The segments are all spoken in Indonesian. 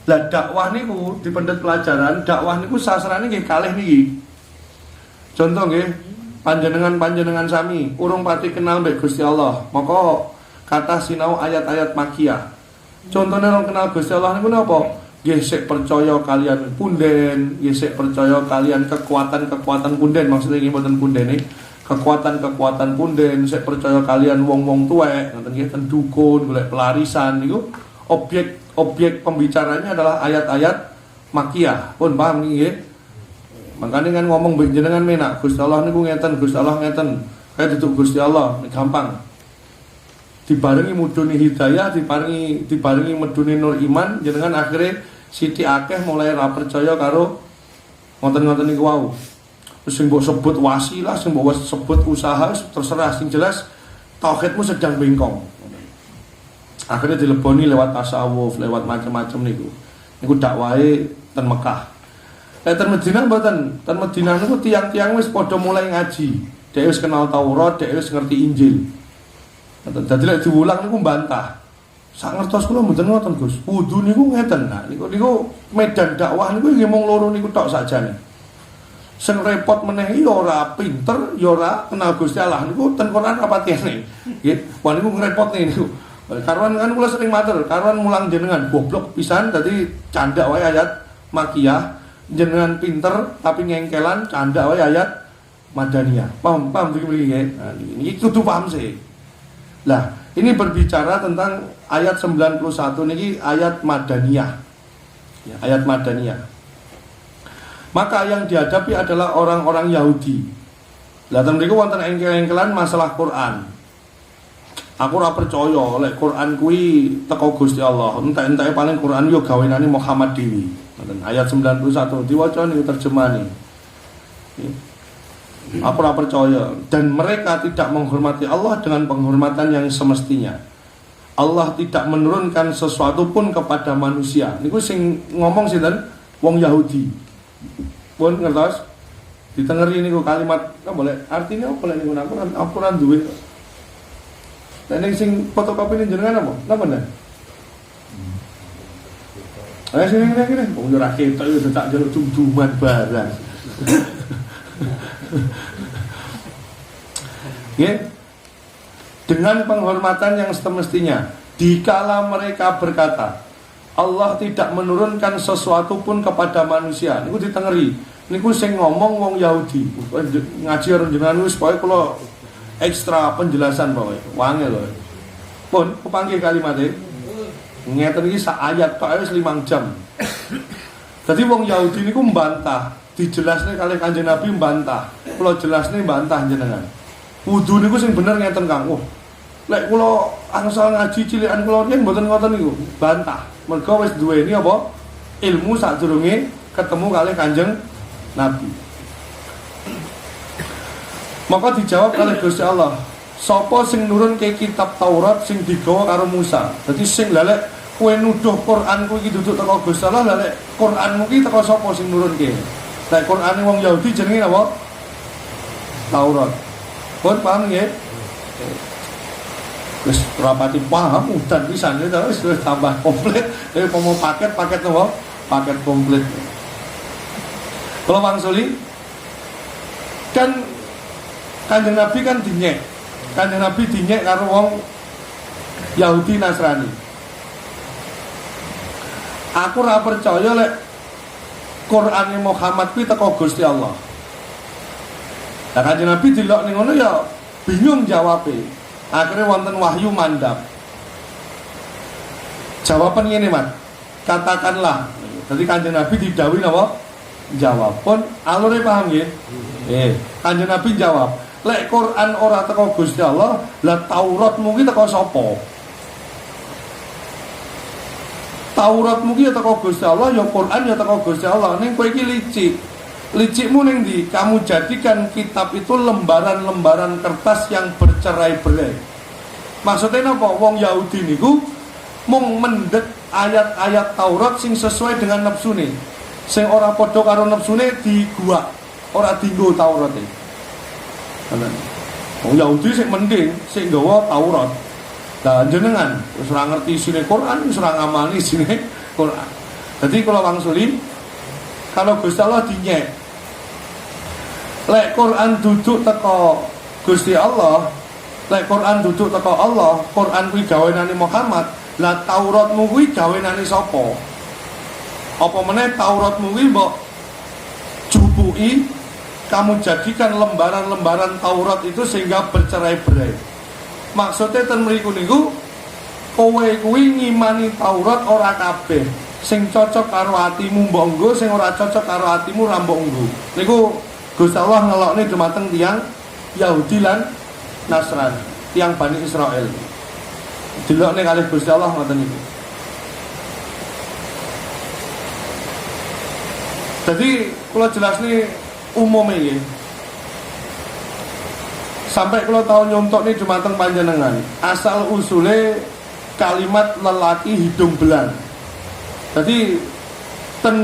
Lah dakwah niku di pendet pelajaran, dakwah niku sasarane nggih kalih niki. Contoh nggih, panjenengan sami urung pati kenal mbek Gusti Allah, maka kata sinau ayat-ayat makiyah. Contohnya orang kenal Gusti Allah niku napa? Nggih sik percaya kalian punden, nggih sik percaya kalian kekuatan punden, maksudnya nggih mboten pundene, kekuatan punden, sik percaya kalian wong-wong tuwek, ngoten nggih ten dukun, golek pelarisan niku objek pembicaranya adalah ayat-ayat makiyah. Pun paham nggih? Makanya kan ngomong jenengan menak Gusti Allah niku ngeten, Gusti Allah ngeten. Kayak duduk Gusti Allah, gampang. Dibarengi muduni hidayah, dibarengi meduni nur iman, jenengan akhirnya siti akeh mulai ra percaya karo ngoten-ngoten niku wau. Sing mbok sebut wasilah, sing mbok sebut usaha, terserah, sing jelas tauhidmu sedang bengkong. Akhirnya dileboni lewat tasawuf, lewat macam-macam niku. Niku dakwahe ten Mekah. Ten Madinah mboten. Ten Madinah niku tiang-tiang wis padha mulai ngaji. Dhek wis kenal Taurat, dhek wis ngerti Injil. Dadi lek diulang niku mbantah. Sak ngertos kula mboten ngoten, Gus. Wudu niku ngeten. Nah, niku medan dakwah niku nggih mung loro niku tok sakjane. Sing repot meneh ya ora pinter, ya ora kenal Gusti Allah niku ten Quran apa tiene. Nggih, wah niku ngrepotne niku. Karuan kan kula sering matur, karuan mulang jenengan goblok pisan dadi canda wae ayat makiyah, jenengan pinter tapi ngengkelan canda wae ayat madaniyah. Paham begini nggih. Nah, niki kudu paham sih. Lah, ini berbicara tentang ayat 91 niki ayat madaniyah. Ya, ayat madaniyah. Maka yang dihadapi adalah orang-orang Yahudi. Lah ten mriku wonten engkel-engkelan masalah Quran. Aku ora percaya lek Quran kuwi teko Gusti Allah. Entek-enteke paling Quran yo gawenane Muhammad dewi. Ngoten ayat 91 diwaca niku terjemahane. Aku ora percaya dan mereka tidak menghormati Allah dengan penghormatan yang semestinya. Allah tidak menurunkan sesuatu pun kepada manusia. Niku sing ngomong sinten? Wong Yahudi. Pun ngertos? Ditengeri niku kalimat apa boleh artinya apa boleh niku aku ora duwe. Nek sing fotokopi ini jenengan apa? Napa ndak? Ayo sini. Wong yo ra ketok yo tak jaluk cum-cuman barang. Ya. Dengan penghormatan yang semestinya, dikala mereka berkata, Allah tidak menurunkan sesuatu pun kepada manusia. Niku ditengeri. Niku sing ngomong wong Yahudi. Ngaji karo jenengan wis pokoke kula ekstra penjelasan pokoke. Wangi lho. Pun kepanggih kalimatnya. Ngeten iki sak ayat tok wis 5 jam. Dadi wong Yahudi niku mbantah, dijelasne kalih Kanjeng Nabi mbantah. Kula jelasne mbantah jenengan. Wudu niku sing bener ngeten Kang. Oh. Lek kula angsal ngaji cilikan kula riyen mboten ngoten niku. Bantah. Mergo wis duweni apa? Ilmu sadurunge ketemu kalih Kanjeng Nabi. Maka dijawab oleh Gusti Allah, sapa sing nurunke kitab Taurat sing digawa karo Musa. Dadi sing lalek kowe nuduh Quran kuwi iki duduk teko Gusti Allah, lalek Quranmu ki teko sapa sing nurunke? Lek Qurane wong Yahudi jenenge apa? Taurat. Pun paham nggih? Wis rapati paham udan pisan wis tambah komplit. Mau paket apa? Paket komplit. Kalau wangsuli kan Kanjeng Nabi kan dinyek. Kanjeng Nabi dinyek karo wong Yahudi Nasrani. Aku ora percaya lek Qur'ane Muhammad kuwi teko Gusti Allah. Lah Kanjeng Nabi dilok ning ngono ya bingung jawabe. Akhirnya wonten wahyu mandap. Jawaban ngene, Mas. Katakanlah. Jadi Kanjeng Nabi didhawuhi napa? Jawab. Pun alure paham nggih? Kanjeng Nabi jawab, lek Quran ora teko Gusti Allah, lah Tauratmu ki teko sapa? Tauratmu ki teko Gusti Allah, ya Quran ya teko Gusti Allah. Ning kowe iki licik. Licikmu ning ndi? Kamu jadikan kitab itu lembaran-lembaran kertas yang bercerai-berai. Maksudnya napa? Wong Yahudi niku mung mendhet ayat-ayat Taurat sing sesuai dengan nepsune. Sing ora padha karo nepsune diguak, ora dienggo Taurate. Wong Yahudi sing mending sing nggawa Taurat. Lah jenengan wis ora ngerti isine Quran, wis ora ngamali isine Quran. Jadi kalau wangsuli, kalau Gusti Allah dinyek, lek Quran duduk teko Gusti Allah, lek Quran duduk teko Allah, Quran kuwi gawenane Muhammad, lah Tauratmu kuwi gawenane sapa? Apa meneh Tauratmu kuwi mbok jupuki, kamu jadikan lembaran-lembaran Taurat itu sehingga bercerai-berai. Maksudnya ten mriku niku kowe kuwi ngimani Taurat ora kabeh. Sing cocok karo atimu mbok nggo, sing ora cocok karo atimu ra mbok nggo. Niku Gusti Allah ngelokne dumateng tiyang Yahudi lan Nasrani, tiyang Bani Israel. Delokne kalih Gusti Allah ngoten niku. Jadi kula jelasne umume nggih. Sampai kula tau nyontokne dumateng panjenengan. Asal usule kalimat lelaki hidung belang. Jadi ten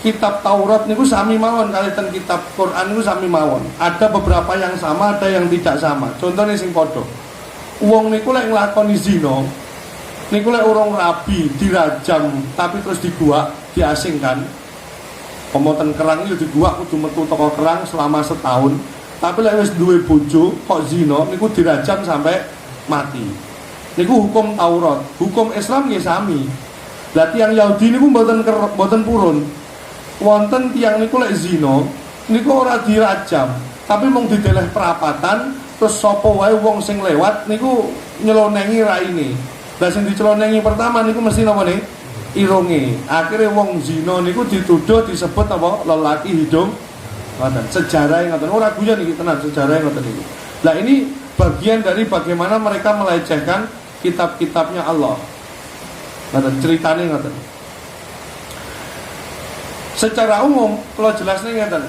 kitab Taurat niku sami mawon kali ten kitab Quran niku sami mawon. Ada beberapa yang sama, ada yang tidak sama. Contohnya sing padha. Wong niku lek nglakoni zina, niku lek urung rabi dirajam tapi terus diguak, diasingkan. Pemoten kerang iki diguak kudu metu teko kerang selama setahun. Tapi lek wis duwe bojo kok zina niku dirajam sampai mati. Niku hukum Taurat. Hukum Islam nggih sami. Lah tiyang Yahudi niku mboten purun. Wonten tiyang niku lek zina niku ora dirajam, tapi mung dideleh perapatan, terus sapa wae wong sing lewat niku nyelonengi raine. Lah sing dicelonengi pertama niku mesti napa nih? Irunge. Akhire wong zina niku dituduh disebut apa? Lelaki hidung ngoten. Sejarah ngoten. Ora guyon iki tenan sejarah ngoten iki. Lah ini bagian dari bagaimana mereka melecehkan kitab-kitabnya Allah. Ngoten ceritane ngoten. Secara umum kalau jelasnya ngoten.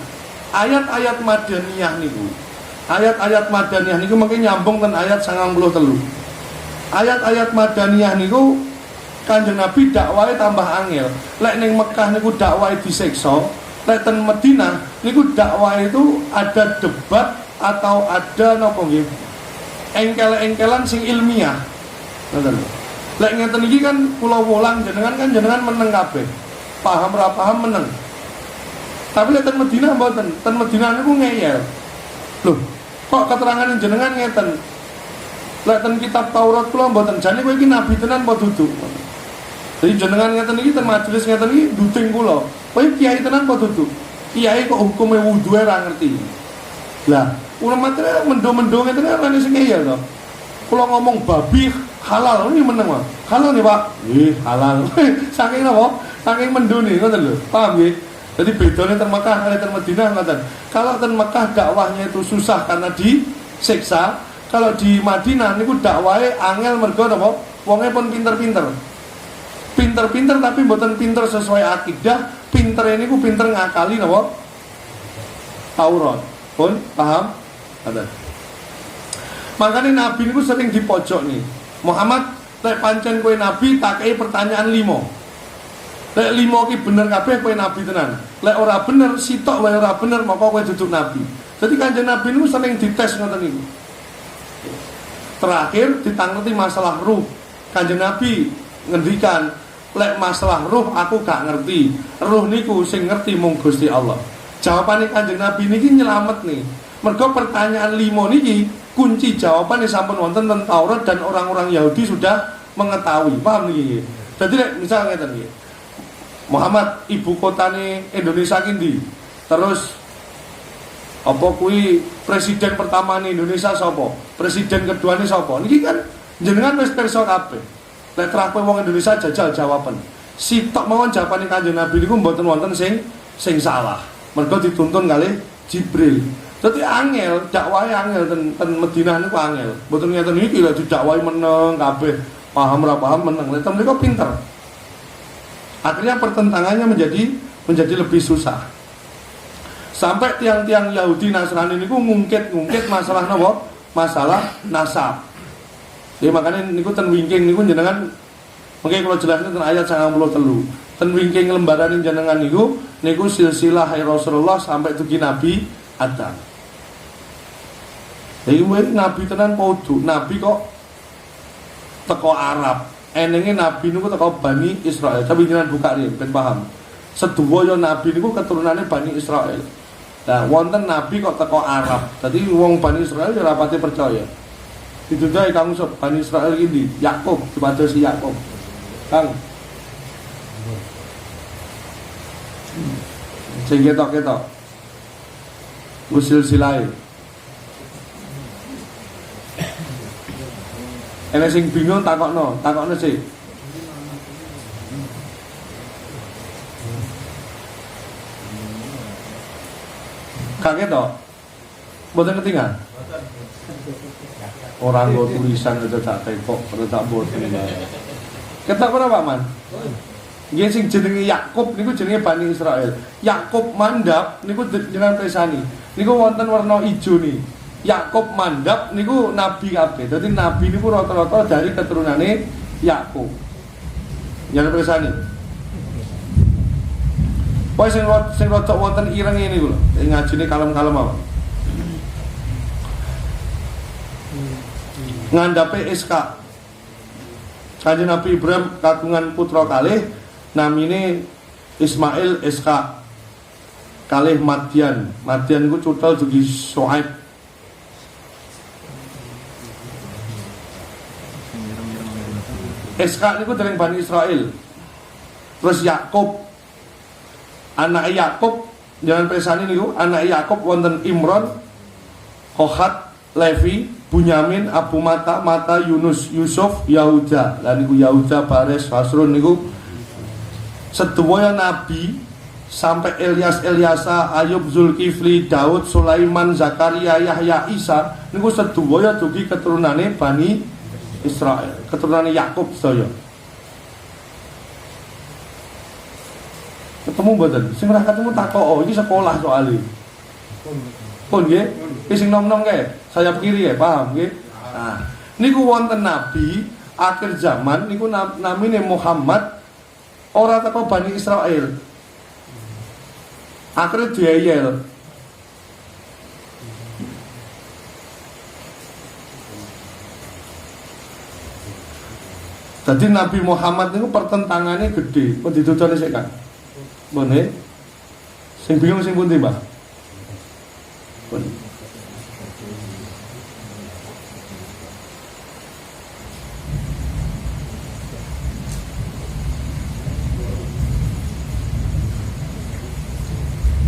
Ayat-ayat Madaniyah niku. Ayat-ayat Madaniyah niku mungkin nyambung ten ayat 93. Ayat-ayat Madaniyah niku Kanjeng Nabi dakwahe tambah angel. Lek ning Mekah niku dakwahe disiksa, lek ten Madinah niku dakwahe itu ada debat atau ada napa nggih? Engkel-engkelan sing ilmiah. Ngoten. Lek ngeten iki kan kula wulang jenengan kan jenengan meneng kabeh. Paham ra paham meneng. Tapi lek ten Madinah mboten. Ten Madinah niku ngeyel. Loh, kok keterangan jenengan ngeten? Lek ten kitab Taurat kula mboten jane kowe iki nabi tenan apa dudu? Jadi jenengan ngeten iki ten majelis ngeten iki duting kula. Kowe kiai tenan apa dudu? Kiai kok hukume wudu ora ngerti. Lah, ulama tenan mendo-mendo ngeten ora sing ngeyel to. Kula ngomong babi halal ini meneng Pak. Halal nih Pak. Halal. Saking apa? Saking mendune ngoten lho. Paham nggih? Jadi bedanya ten Mekah kali ten Madinah ngoten. Kalau ten Mekah dakwahnya itu susah karena disiksa, kalau di Madinah niku dakwahe angel mergo napa? Wonge pun pinter-pinter. Pinter-pinter tapi mboten pinter sesuai akidah, pinter niku pinter ngakali napa? Taurat. Pun paham? Ada. Makanya Nabi niku sering dipojok nih. Muhammad, lek pancen kowe nabi tak kei pertanyaan 5. Lek 5 ki bener kabeh kowe nabi tenan. Lek ora bener sitok wae ora bener maka kowe duduk nabi. Jadi Kanjeng Nabi niku sering dites ngoten niku. Terakhir ditangeti masalah ruh. Kanjeng Nabi ngendikan, lek masalah ruh aku gak ngerti. Ruh niku sing ngerti mung Gusti Allah. Jawabane Kanjeng Nabi niki nyelamet nih. Mergo pertanyaan 5 niki kunci jawabannya sampun wonten tentang Taurat dan orang-orang Yahudi sudah mengetahui. Paham niki? Jadi misalnya ngeten nggih. Muhammad ibu kotane Indonesia ki. Terus apa kuwi presiden pertama nih Indonesia sapa? Presiden kedua nih sapa? Niki kan jenengan wis pirsa kabeh. Lek terah kowe wong Indonesia jajal jawaban. Sitok mawon jawabane Kanjeng Nabi niku mboten wonten sing salah. Mergo dituntun kalih Jibril. Dadi angel, dakwahe angel ten Madinah niku angel. Mboten ngeten iki lek didakwahi meneng kabeh, paham ora paham meneng. Lek mereka pinter. Akhirnya pertentangannya menjadi lebih susah. Sampai tiang-tiang Yahudi Nasrani niku ngungkit masalah napa? Masalah nasab. Ya makanya niku ten wingking niku jenengan mungkin kalau jelasnya ten ayat 93. Ten wingking lembaran jenengan niku silsilah Rasulullah sampai dugi Nabi Adam. Jadi nabi tenan podo, nabi kok teko Arab. enenge nabi niku teko Bani Israil. Tapi jenengan buka riyen ben paham. Sedaya nabi niku keturunane Bani Israil. Nah, wonten nabi kok teko Arab. Dadi wong Bani Israil ya rapati percaya. Ditundai Kang Sob, Bani Israil iki Yakub, dipadosi Yakub. Kang. Sing ketok-ketok. Usil silai. Enek sing bingung takokno sih. Kaget toh? Mboten ketingal. Orang go tulisan itu tak teko, tak boten. Ketok ora Pak Man? Nggih sing jenenge Yakub niku jenenge Bani Israil. Yakub mandap niku jenengan presani. Niku wonten warna ijo nih. Yakub mandap niku nabi kabeh. Dadi nabi niku rata-rata dari keturunane Yakub. Jenengan presani. Pokoke sing rada wonten ireng ngene niku lho. Ngajine kalem-kalem apa? Ngandape Iska. Kanjeng Nabi Ibrahim kagungan putra kalih namine Ismail Iska. Kalih Madian. Madian niku cutha dugi Shu'aib. Iska niku dereng Bani Israil. Terus Yakub, anak Yakub, jangan presani niku, anak Yakub wonten Imron, Kohat, Levi, Bunyamin, Abu Mata, Yunus, Yusuf, Yahuda. Lah niku Yahuda, Bares, Hasrun niku sedaya nabi sampai Eliasa, Ayub, Zulkifli, Daud, Sulaiman, Zakaria, Yahya, Isa niku sedaya dugi keturunane Bani Israil, keturunane Yakub sedaya. Ketemu mboten? Sing ora ketemu takok, iki sekolah soalé. Pun nggih, iki sing nom-nom kae, sayap kiri ya, paham nggih? Nah, niku wonten nabi akhir zaman niku namine Muhammad ora teko Bani Israil. Akhirnya diayel. Jadi Nabi Muhammad itu pertentangannya gede. Kok didodone sik kan? Mbone. Sing bingung sing pundi, Mbah? Pun.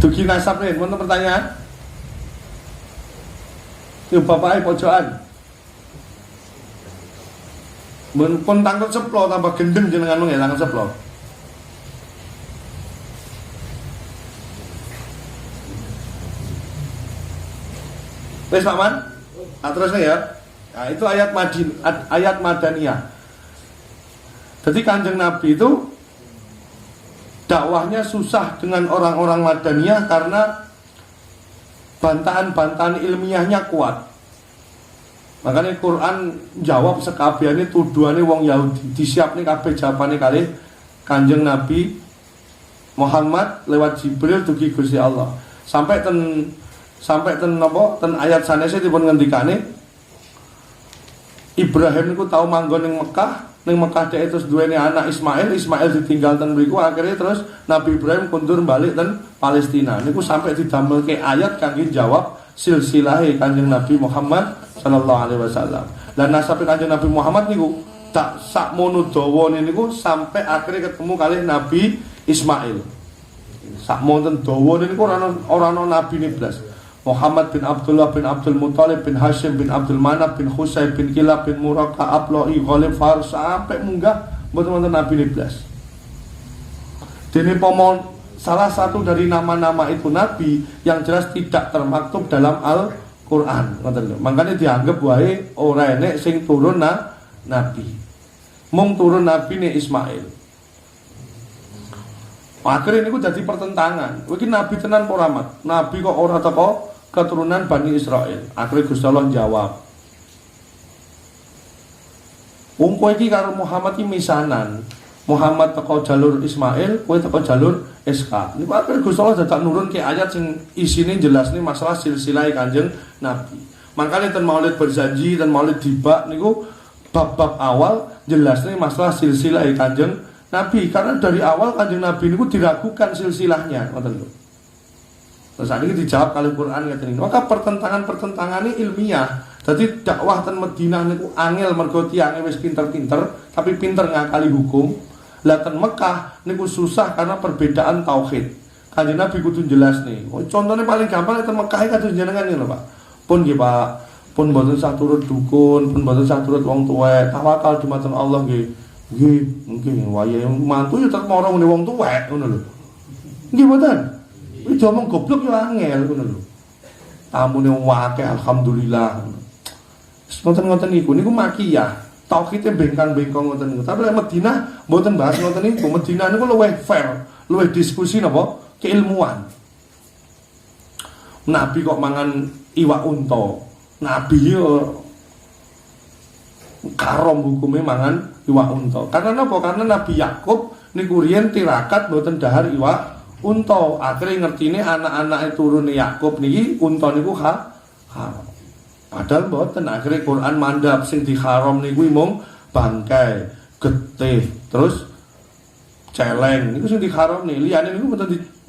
Dugi nasab nih, mau pertanyaan? Yuk bapaknya pojokan. Pun tangkep ceplo tambah gendeng jenengan nggih tangkep ceplo. Wes Pak Man? Nah, terusnya ya. Nah, itu ayat Madaniyah. Jadi Kanjeng Nabi itu dakwahnya susah dengan orang-orang Madaniyah karena bantahan-bantahan ilmiahnya kuat. Makanya Quran jawab sekabehane tuduhane wong Yahudi. Disiapne kabeh jawabane kalih Kanjeng Nabi Muhammad lewat Jibril dugi Gusti Allah. Sampai ten napa? Ten ayat sanese dipun ngendikane Ibrahim niku tau manggon ning Mekah. Ning Mekah dhek terus duweni anak Ismail ditinggal ten mriku akhirnya terus Nabi Ibrahim kundur balik ten Palestina. Niku sampai didamelke ayat kangge jawab silsilahe Kanjeng Nabi Muhammad sallallahu alaihi wasallam. Lan nasabe Kanjeng Nabi Muhammad niku tak sakmono dawane niku sampai akhirnya ketemu kalih Nabi Ismail. Sakmono dawane niku ora ana nabi blas. Muhammad bin Abdullah bin Abdul Muthalib bin Hashim bin Abdul Manaf bin Husay bin Kilab bin Muraka Abloi Ghalib Fars sampai munggah mboten nabi blas. Dene pomon salah satu dari nama-nama itu nabi yang jelas tidak termaktub dalam Al-Qur'an. Makanya dianggap wae ora enek sing turun nabi. Mung turun nabi ne Ismail. Akhirnya ini jadi pertentangan. Iki nabi tenan ora mat. Nabi kok ora teko keturunan Bani Israil. Akhirnya Gusti Allah jawab. Wong kowe iki karo Muhammad iki misanan. Muhammad teko jalur Ismail, kowe teko jalur Iska. Niku akhirnya Gusti Allah dadak nurun ke ayat sing isine jelas nih masalah silsilah Kanjeng Nabi. Makanya ten Maulid berjanji dan Maulid tiba niku bab-bab awal jelasnya masalah silsilah Kanjeng Nabi, karena dari awal Kanjeng Nabi niku diragukan silsilahnya, ngoten lho. Terus saat ini dijawab kali Quran ngeten. Maka pertentangan ini ilmiah. Jadi dakwah ten Madinah niku angel mergo tiyang wis pinter-pinter, tapi pinter ngakali hukum. Lah ten Mekah niku susah karena perbedaan tauhid. Kanjeng Nabi kudu jelas nih. Oh, contohnya paling gampang ten Mekah kados jenengan lho, Pak. Pun nggih, Pak. Pun mboten sak turut dukun, pun mboten sak turut wong tuwek. Tawakal dumateng Allah nggih. Nggih, mungkin wayahe mantu ya tetep mara ngene wong tuwek ngono lho. Nggih mboten. Iki omong goblok yo angel ngono lho. Tamune akeh alhamdulillah. Ngoten-ngoten niku makiyah. Tauhide bengkang-bengkong ngoten niku. Tapi lek Madinah mboten bahas ngoten niku. Madinah niku luwih fair, luwih diskusi napa? Keilmuan. Nabi kok mangan iwak unta. Nabi yo karom hukume mangan iwak unta. Karena napa? Karena Nabi Yakub niku riyen tirakat mboten dahar iwak unta. Akhirnya ngertine anak-anake turune Yakub niki unta niku haram. Padahal mboten. Akhirnya Quran mandhap sing diharam niku mung bangkai, getih, terus celeng niku sing diharam nih. Liyane niku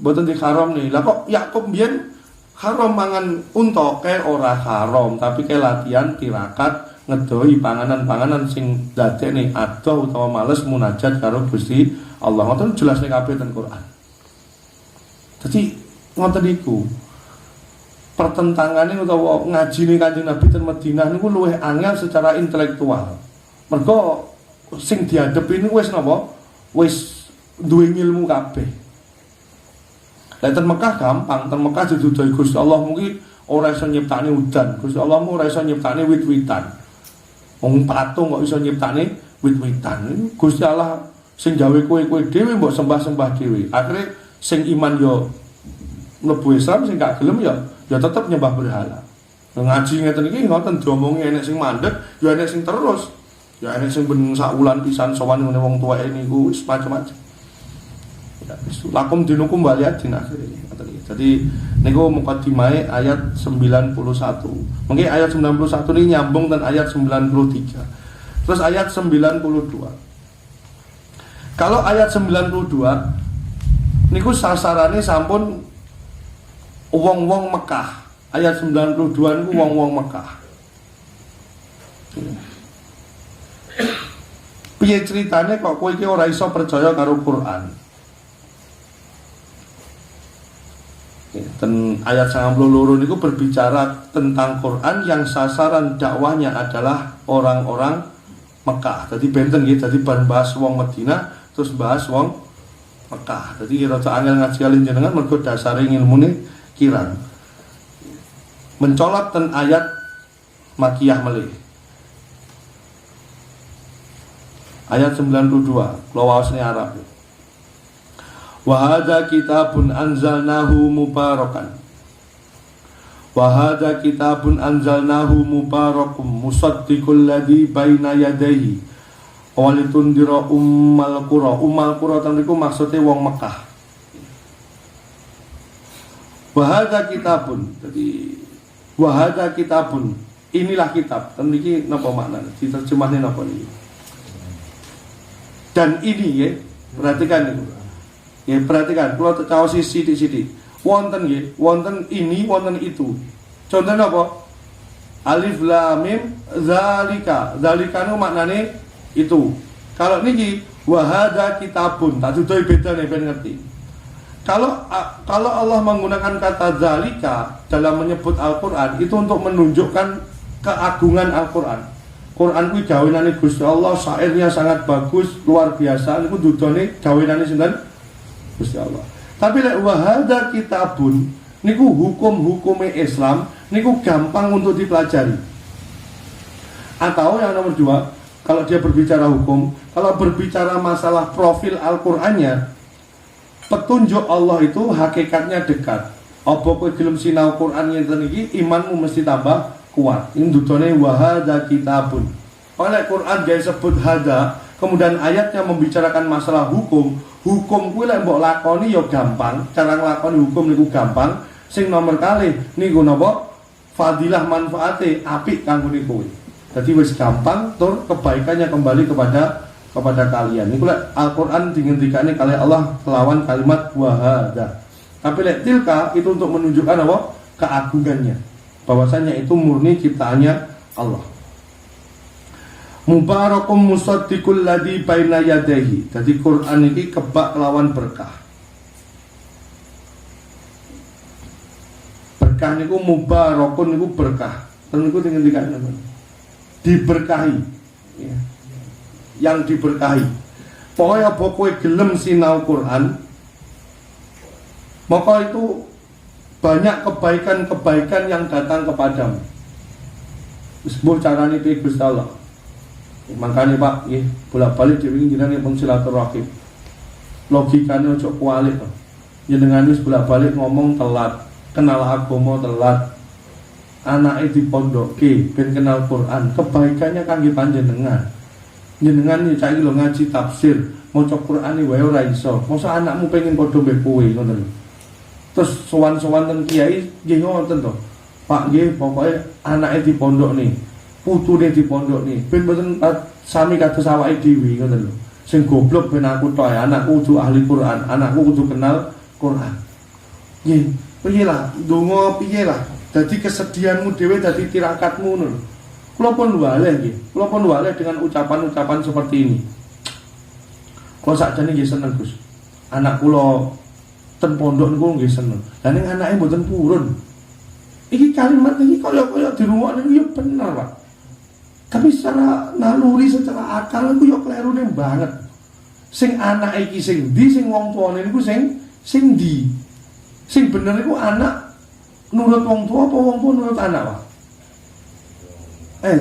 mboten diharam nih. Lah kok Yakub biyen haram mangan unta kae ora haram, tapi kae latihan tirakat ngedoi panganan-panganan sing dadekne adoh utawa males munajat karo Gusti Allah. Ngoten jelas ning kabeh ten Quran. Jadi ngoten niku pertentangane utawa ngajine Kanjeng Nabi ten Madinah niku luwih angel secara intelektual. Mergo sing diadepi niku wis napa? Wis duwe ilmu kabeh. Lah ten Mekah gampang, ten Mekah didudoi Gusti Allah mungkin ora iso nyiptakne udan. Gusti Allah ora iso nyiptakne wit-witan. Wong patung kok iso nyiptakne wit-witan. Gusti Allah sing gawe kowe dhewe mbok sembah-sembah dhewe. Akhire sing iman yo mlebu Islam, sing gak gelem ya tetep nyembah berhala. Ngaji ngeten iki ngoten diomongi enek sing mandeg, ya enek sing terus. Ya enek sing ben sak wulan pisan sowan ngene wong tuweke niku wis macam-macam. Ya wis lakum dinukum waliyadin akhir ini. Jadi niku mukadimah ayat 91. Mungkin ayat 91 ini nyambung dengan ayat 93. Terus ayat 92. Kalau ayat 92 niku sasarannya sampun wong-wong Mekah. Ayat 92 niku wong-wong Mekah. Piye ceritane kok kowe iki ora iso percaya karo Quran? Dan ayat 92 niku berbicara tentang Quran yang sasaran dakwahnya adalah orang-orang Mekah. Jadi benten nggih, dadi bahas wong Madinah terus bahas wong Mekah. Jadi rada angel ngaji kalian jenengan mergo dasare ilmune kirang. Mencolot ten ayat makiyah melih. Ayat 92, kula waosne Arab. Wa hadza kitabun anzalnahu mubarakan. Wa hadza kitabun anzalnahu mubarakum musaddiqul ladzi baina yadayhi. Walitundira ummal qura. Ummal qura niku maksude wong Mekah. Wa hadza kitabun. Jadi wa hadza kitabun. Inilah kitab. Ten iki napa maknane? Diterjemahne napa niki? Dan ini ya, perhatikan itu. Ya perhatikan, kalau tercaosi sidik-sidik. Wonten ya, wonten ini, wonten itu. Contohnya apa? Alif lam mim zalika. Zalika itu maknane itu. Kalau niki wa hadza kitabun, tak dudoi beda nih ben ngerti. Kalau Allah menggunakan kata zalika dalam menyebut Al-Qur'an itu untuk menunjukkan keagungan Al-Qur'an. Quran kuwi gawenane Gusti Allah, syairnya sangat bagus, luar biasa. Niku dudone gawenane sinten? Gusti Allah. Tapi lek wa hadza kitabun niku hukum-hukume Islam niku gampang untuk dipelajari. Atau yang nomor 2, kalau dia berbicara hukum, kalau berbicara masalah profil Al-Qur'annya, petunjuk Allah itu hakikatnya dekat. Apa kowe gelem sinau Quran ngeten iki, imanmu mesti tambah kuat. Ini dudone wa hadza kitabun. Oleh Quran dia sebut hadza, kemudian ayatnya membicarakan masalah hukum. Hukum kuwi lek mbok lakoni ya gampang, cara nglakoni hukum niku gampang. Sing nomor kalih niku napa? Fadilah manfaate apik kanggo niku. Jadi wis gampang tur kebaikannya kembali kepada kalian. Niku lek Al-Qur'an dingendikane kali Allah kelawan kalimat wahada. Tapi lek tilka itu untuk menunjukkan apa? Keagungannya. Bahwasanya itu murni ciptaannya Allah. Mubarakum musaddiqul ladzi baina yadayhi. Jadi Quran ini kebak kelawan berkah. Berkah niku mubarakun niku berkah. Ten niku dingendikane apa? Diberkahi. Ya. Yang diberkahi. Pokoknya kowe gelem sinau Quran, maka itu banyak kebaikan-kebaikan yang datang kepadamu. Sebab carane piye Gusti Allah. Makanya Pak, ya, bolak-balik diwingi jenengan pun silaturahim. Logikane ojo kualik. Jenengan wis bolak-balik ngomong telat, kenal agama telat. Anake dipondokke ben kenal Quran, kebaikannya kangge panjenengan. Jenengan iki saiki lho ngaji tafsir, maca Qur'ane wae ora iso. Mosok anakmu pengen padha mbek kowe ngoten lho. Terus sowan-sowan teng kiai nggih ngoten to. Pak nggih pokoke anake dipondokne. Putune dipondokne ben mboten sami kados awake dhewe ngoten lho. Sing goblok ben aku tok anakku kudu ahli Quran, anakku kudu kenal Quran. Nggih, piye lah, ndonga piye lah. Dadi kesedihanmu dhewe dadi tirakatmu ngono lho. Kula pun waleh nggih. Kula pun waleh dengan ucapan-ucapan seperti ini. Kula sakjane nggih seneng Gus. Anak kula ten pondok niku nggih seneng. Lah ning anake mboten purun. Iki kalimat iki kaya dirungokne yo bener, Pak. Tapi secara naluri, secara akal iku yo klerune banget. Sing anak iki sing ndi, sing wong tuane niku sing ndi. Sing bener iku anak nurut wong tua apa wong tua nurut anak, Pak?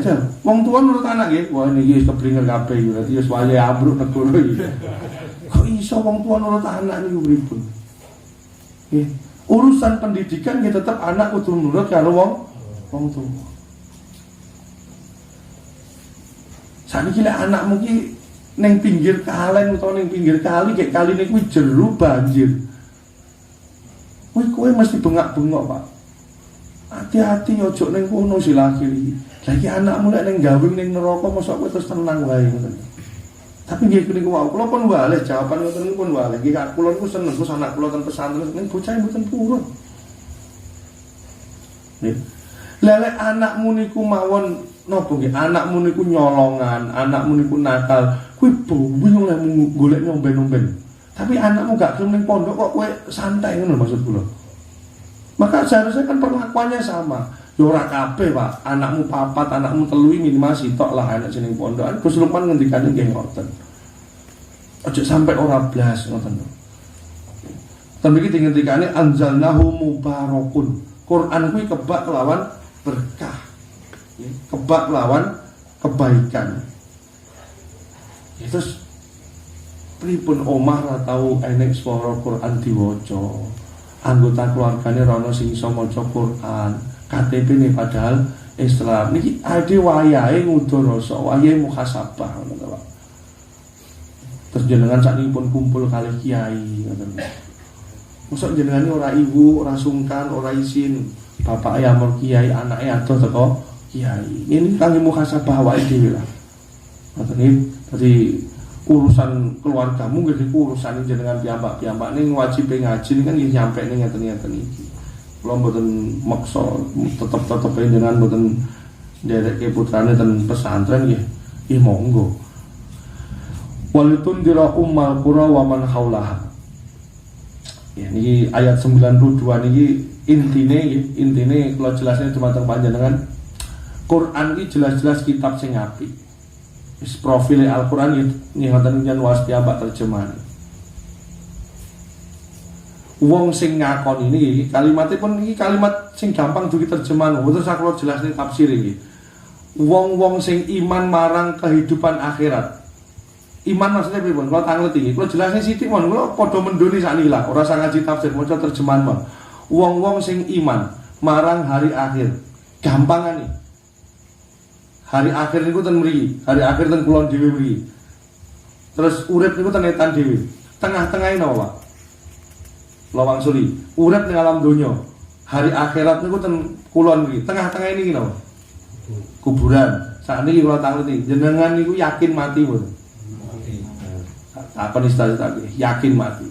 Jan, wong tua nurut anak nggih. Wah niki wis keblinger kabeh iki, berarti wis wayahe ambruk negara iki. Kok iso wong tua nurut anak niku pripun? Nggih. Urusan pendidikan nggih tetep anak kudu nurut karo wong tua. Saniki lek anakmu ki ning pinggir kalen utawa ning pinggir kali, kayak kali niku jero banjir. Kowe mesti bengak-bengok, Pak. Hati-hati ojo ning kono silakir iki. Lah iki anakmu lek ning gawing ning neraka mosok kowe terus tenang wae ngoten. Tapi nggih niku wae kula pun waleh jawaban ngoten niku pun waleh. Nggih kula niku seneng Gus anak kula ten pesantren ning bocah mboten purun. Nggih. Lek anakmu niku mawon napa nggih? Anakmu niku nyolongan, anakmu niku nakal, kuwi bingung lek golek nomben-nomben. Tapi anakmu gak gelem ning pondok kok kowe santai ngono maksud kula. Maka seharusnya kan perlakuannya sama. Ya ora kabeh, Pak. Anakmu papat, anakmu telu minimal sitok lah anak jeneng pondok. Gus Lukman ngendikane nggih ngoten. Aja sampai ora blas ngoten. Tapi iki ngendikane anzalnahu mubarakun. Quran kuwi kebak kelawan berkah. Kebak lawan kebaikan. Terus pripun omah ra tau enek swara Quran diwaca. Anggota keluargane rono sing iso maca Quran. KTP nih padahal Islam. Niki ade wayahe ngudur rasa, wayahe muhasabah ngoten Pak. Terus jenengan sakniki pun kumpul kali kiai ngoten. Mosok jenengan ora ibu, ora sungkan, ora izin. Bapak ayamur kiai, anake adoh teko kiai. Ini kangge muhasabah awake dhewe lah. Ngoten iki dadi urusan keluargamu nggih niku urusan jenengan piyambak-piyambak ning wajib ngaji kan nggih nyampe ning ngeten-ngeten iki. Kula mboten maksa tetep jenengan mboten ndereke putrane ten pesantren nggih. Nggih monggo. Walitun dira ummal qura wa man haulaha. Ya niki ayat 92 niki intine kalau jelasnya cuma teng panjenengan Quran iki jelas-jelas kitab sing apik. Wis profil Al-Qur'an nggih ngoten yen was piyambak terjemahan. Wong sing ngakon ini kalimatnya pun ini kalimat sing gampang dugi terjemahan. Terus aku jelasne tafsir iki. Wong-wong sing iman marang kehidupan akhirat. Iman maksudnya pripun? Kalau tanglet iki, kalau jelasnya sithik mon, kalau padha mendoni sakniki lah, ora usah ngaji tafsir, maca terjemahan mon. Wong-wong sing iman marang hari akhir. Gampangane. Hari akhir niku ten mriki, hari akhir ten kulon dhewe mriki. Terus urip niku ten etan dhewe. Tengah-tengahe napa, Pak? Lawang suli. Urip ning alam donya. Hari akhirat niku ten kulon mriki. Tengah-tengahe niki napa? Kuburan. Sakniki kula takoki, jenengan niku yakin mati mboten? Takon istri yakin mati.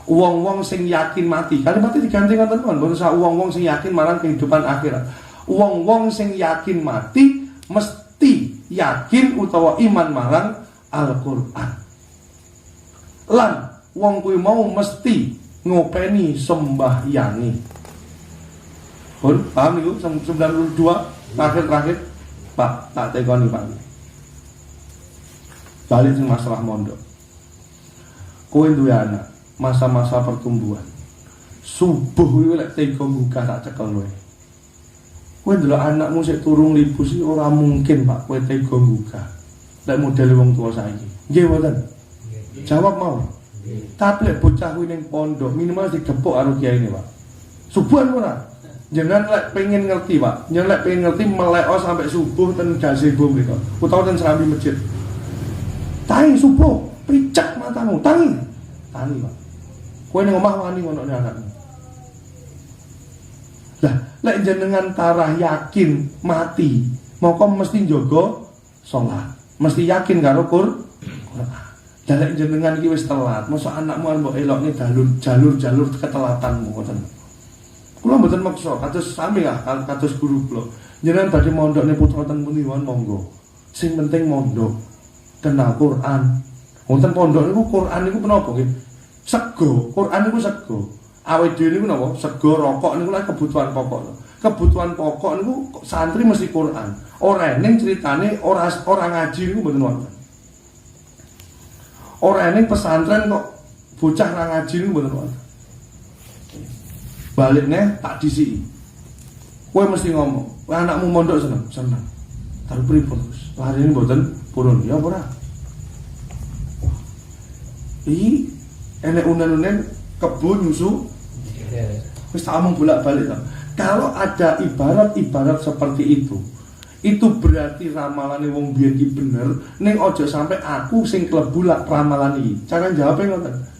Wong-wong sing yakin mati, kalimat mati diganti ngoten mboten sak wong-wong sing yakin marang kehidupan akhirat. Wong-wong sing yakin mati mesti yakin utawa iman marang Al-Qur'an. Lan wong kuwi mau mesti ngopeni sembahyangi. Pun paham niku 92 terakhir Pak, tak tekoni Pak. Balik sing masalah mondok. Kowe duwe anak, masa-masa pertumbuhan. Subuh kuwi lek tega buka tak cekel kowe. Kowe ndelok anakmu sik turung libus iki ora mungkin Pak kowe tega buka. Lek model wong tua saiki. Nggih mboten? Jawab mau. Tapi lek bocah kuwi ning pondok minimal digepuk karo kiyaine Pak. Subuhan ora? Jangan lek pengen ngerti Pak. Jangan lek pengen ngerti meleo sampai subuh ten gazebo mriko. Utawa ten serambi masjid. Tangi subuh, picak matamu, tangi Pak. Kowe ning omah wani ngono anakmu. Lah, lek jenengan tarah yakin mati, moko mesti njaga salat. Mesti yakin karo Quran. Lah lek jenengan iki wis telat, mosok anakmu arep mbok elokne jalur-jalur ketelatanmu ngoten. Kula mboten maksa, kados sami lah kados guru kula. Jenengan badhe mondokne putra ten pundi mawon monggo. Sing penting mondok, kenal Quran. Wonten pondok niku Quran niku menapa nggih? Sego, Quran niku sego. Awake dhewe niku napa? Sego, rokok niku lak kebutuhan pokok. Kebutuhan pokok niku santri mesti Quran. Ora ning critane ora ngaji niku mboten wonten. Ora ning pesantren kok bocah ra ngaji niku mboten wonten. Baliknya tak disiki. Kowe mesti ngomong, anakmu mondok seneng. Tapi pripun Gus? Larine mboten purun. Ya ora. Iki enek unen-unen kebun nyusu. Wis tak omong bolak-balik ta. Kalau ada ibarat seperti itu berarti ramalane wong biyen iki bener, ning aja sampai aku sing klebu lak ramalan iki. Cara jawabe ngoten.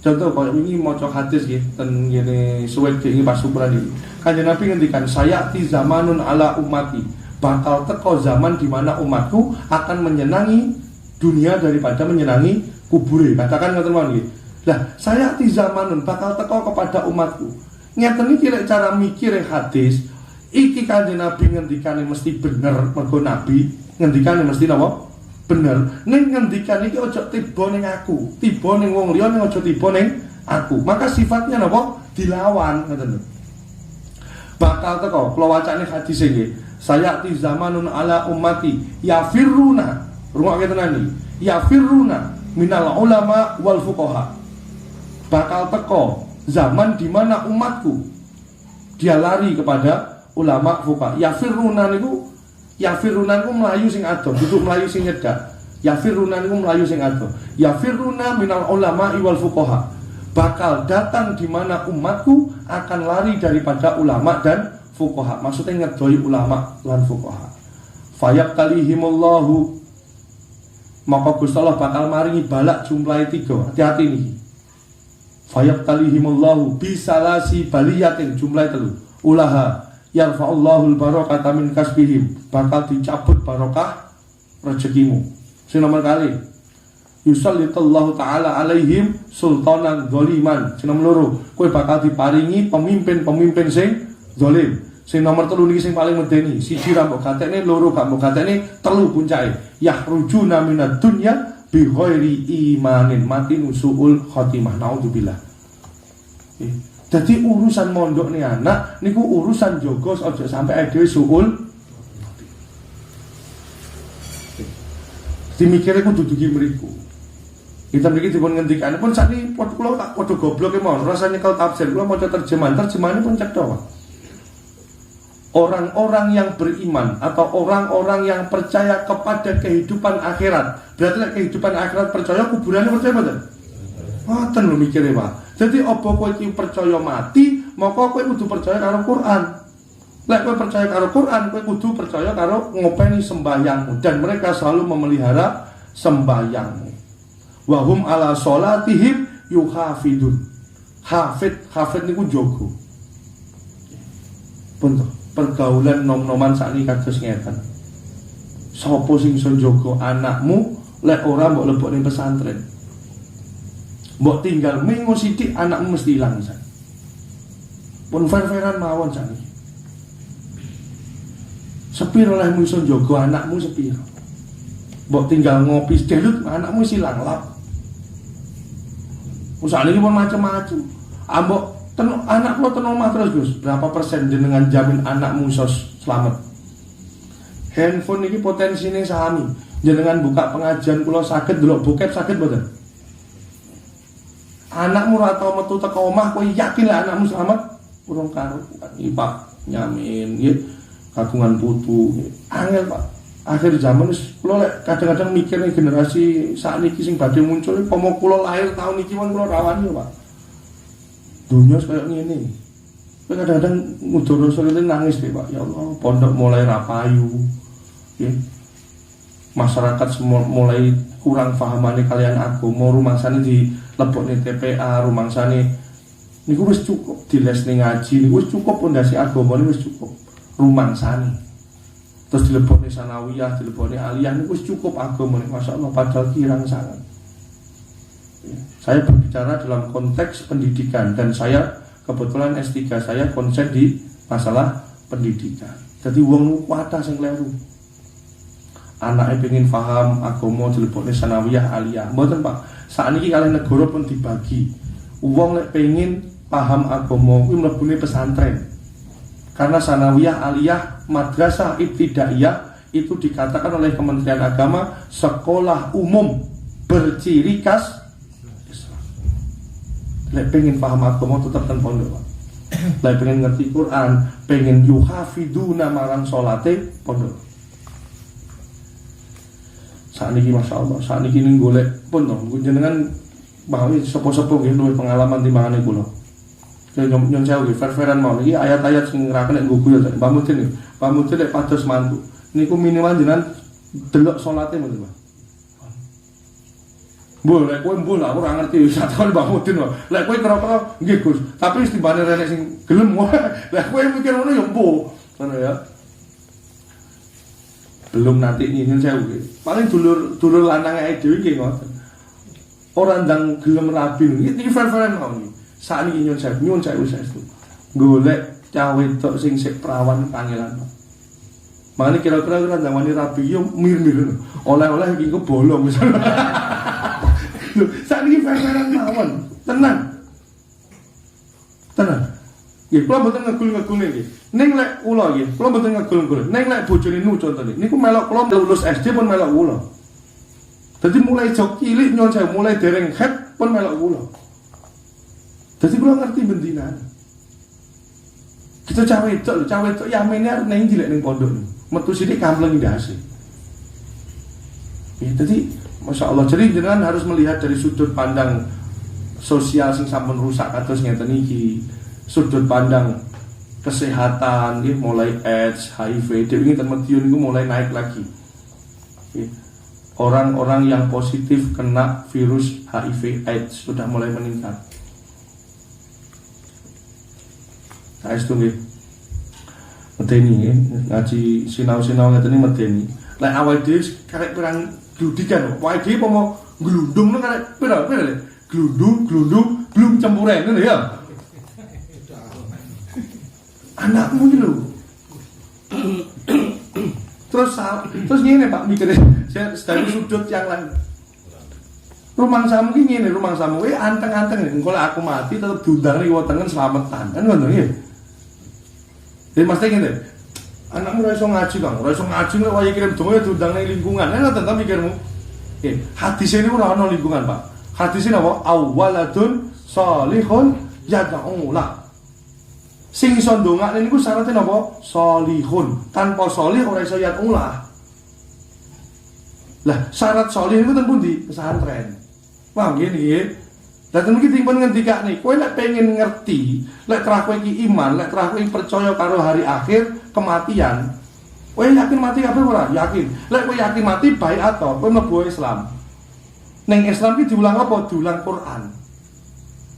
Contoh kalau ini maca hadis nggih ten ngene suwek iki pas syukuran iki. Kanjeng Nabi ngendikan, "Sayati zamanun ala ummati." Bakal teko zaman di mana umatku akan menyenangi dunia daripada menyenangi kubure. Katakan ngoten mawon nggih. Lah, sayati zamanun bakal teko kepada umatku. Ngeten iki lek cara mikir hadis, iki Kanjeng Nabi ngendikane mesti bener, mergo Nabi ngendikane mesti napa? Bener. Ning ngendikan iki aja tiba ning aku, tiba ning wong liya, ning aja tiba ning aku. Maka sifatnya napa? Dilawan, ngoten lho. Bakal teko kula wacane hadis iki. Sayati zamanun ala ummati yafirruna. Rungokke tenan iki. Yafirruna minal ulama wal fuqaha. Bakal teko zaman di mana umatku dia lari kepada ulama fuqaha. Yafirruna niku Yafiruna niku melayu sing ado, duduk melayu sing nyedak. Yafiruna niku melayu sing ado. Yafiruna minal ulama wal fuqaha. Bakal datang di mana umatku akan lari daripada ulama dan fuqaha. Maksudnya ngedoi ulama lan fuqaha. Fayabtalihimullahu. Maka Gusti Allah bakal maringi balak jumlahe 3. Hati-hati niki. Fayabtalihimullahu bisalasi baliyatin jumlahe 3. Ulaha yarfa'ullahul barakata min kasbihim, bakal dicabut barokah rezekimu. Sing nomor kali yusallitullahu ta'ala alaihim sultanan zaliman. Sing nomor 2 kowe bakal diparingi pemimpin-pemimpin sing zalim. Sing nomor 3 niki sing paling medeni, siji ra mbok gatekne, loro gak mbok gatekne, 3 puncake yahrujuna minad dunya bi ghairi imanin, mati nusul khotimah. Naudzubillah. Jadi urusan mondok nih anak niku urusan jogos aja sampai dhewe suul. Dimikire kudu dugi mriku. Kita mriki dipun ngendikan pun sakniki kula tak padha gobloke mawon, rasa nyekel tafsir kula maca terjemahan pun cek to. Orang-orang yang beriman atau orang-orang yang percaya kepada kehidupan akhirat. Berarti kehidupan akhirat percaya, kuburannya percaya mboten? Ngoten lho mikire, Pak. Jadi apa kowe iki percaya mati, maka kowe kudu percaya karo Quran. Lek kowe percaya karo Quran, kowe kudu percaya karo ngopeni sembahyangmu, dan mereka selalu memelihara sembahyangmu. Wa hum ala sholatihim yuhafidun. Hafid niku jaga. Pun pergaulan nom-noman sakniki kados ngeten. Sapa sing iso njaga anakmu lek ora mbok lebok ning pesantren. Mbok tinggal minggu sithik anakmu mesti ilang san. Pun fair-fairan mawon sakniki. Sepiro lehmu iso njaga anakmu sepiro. Mbok tinggal ngopi sedelut anakmu silang lap. Usahane iki pun macam-macam. Ambok anak kula ten omah terus Gus. Berapa persen jenengan jamin anakmu iso selamat? Handphone ini potensine sami. Jenengan buka pengajian kula saged delok bokep saged mboten? Anakmu ora tau metu teko omah kowe yakin lah anakmu selamat? Urung karo Pak nyamin nggih kagungan putu. Angel Pak. Akhir zaman wis kula lek kadang-kadang mikir ning generasi sakniki sing badhe muncul pomo kula lahir tahun iki pun kula rawani Pak. Dunia kayak ngene. Kowe kadang-kadang ngudur sore nangis deh Pak. Ya Allah, pondok mulai rapayu. Ya. Masyarakat mulai kurang pahamane kalian agama, rumangsane dilebokne TPA, rumangsane niku wis cukup diles ning ngaji, niku wis cukup pondasi agamane wis cukup. Rumangsane. Terus dilebokne sanawiyah, dilebokne aliyah niku wis cukup agamane, masyaallah padahal kirang sangat. Ya. Saya berbicara dalam konteks pendidikan dan saya kebetulan S3 saya konsen di masalah pendidikan. Jadi wong kuwata sing kleru. Anaknya pengen paham agama dilebokne sanawiyah aliyah. Mboten Pak. Sakniki kalih negara pun dibagi. Wong lek pengen paham agama kuwi mlebune pesantren. Karena sanawiyah aliyah madrasah ibtidaiyah itu dikatakan oleh Kementerian Agama sekolah umum berciri khas Islam. Lek pengen paham agama tetap ten pondok Pak. Lek pengen ngerti Quran, pengen yuhafiduna marang salate pondok. Sakniki masyaallah, sakniki ning golek pun to, jenengan bahwa sepo-sepo nggih luwih pengalaman timbangane kula. Nyon sewu nggih fair-fairan mawon iki ayat-ayat sing ngraken nek gugu ya Mbah Mudin nggih. Mbah Mudin nek pados mantu niku minimal jenengan delok salate mboten Pak. Mbul lek kowe mbul aku ora ngerti wis takon Mbah Mudin kok. Lek kowe kira-kira nggih Gus, tapi wis timbane renek sing gelem. Lek kowe mikir ngono ya mbuh. Ngono ya. Belum nanti nyinyin sewu paling dulur lanang ae dhewe nggih ngoten. Ora ndang gelem rabi iki fair-fairan kok iki. Sakniki nyun sewu saestu. Golek cah wedok sing sik perawan kangelan. Mane kira-kira ndang wani rabi yo mir-mir. Oleh-oleh iki engko bolong misalnya. Lho, sakniki fair-fairan mawon. Tenang. Nggih, kula mboten ngegul-ngegul niki. Ning lek kula nggih, kula mboten ngegul-ngegul. Ning lek bojone nu contone, niku melok kula lulus SD pun melok kula. Dadi mulai jok cilik nyon saya mulai dereng head pun melok kula. Dadi kula ngerti bendinan. Kita cawe itu yamene arep nang ndi lek ning pondok niku. Metu sithik kampleng ndase. Ya, jadi masyaallah, jadi jenengan harus melihat dari sudut pandang sosial sing sampun rusak kados ngeten iki. Sudut pandang kesehatan dia mulai AIDS, HIV, dia ingin Medion itu mulai naik lagi. Orang-orang yang positif kena virus HIV AIDS sudah mulai meningkat. Saya setuju. Medeni ngaji sinau-sinau ngeten iki medeni. Lek awake dhewe karek pirang gludikan, awake dhewe pomo glundung karek pira glundung belum campuran ngono ya. Anakmu ini loh. terus gini Pak mikirnya saya dari sudut yang lain. Rumangsamu gini nih, rumangsamu anteng-anteng nih. Kalau aku mati tetap diundang nih wotengen selamatan kan ngono ya. Jadi mesti gini. Anakmu ora iso ngaji Kang, ora iso ngaji nek wayahe kirim donga diundang ning lingkungan. Nek ngoten ta mikirmu. Hadis ini ora ono lingkungan Pak. Hadis ini apa? Awwaladun sholihun yad'u lah. Sing iso ndongakne niku syaratne napa? Sholihun. Tanpa sholih ora iso yad'ulah. Lah, syarat sholih niku ten pundi? Pesantren. Wah, ngene iki. Lah ten iki dipun ngendikane, kowe nek pengen ngerti, lek terah kowe iki iman, lek terah kowe percaya karo hari akhir, kematian. Kowe yakin mati apa ora? Yakin. Lek kowe yakin mati baik atau kowe mlebu Islam. Ning Islam iki diulang apa? Diulang Quran.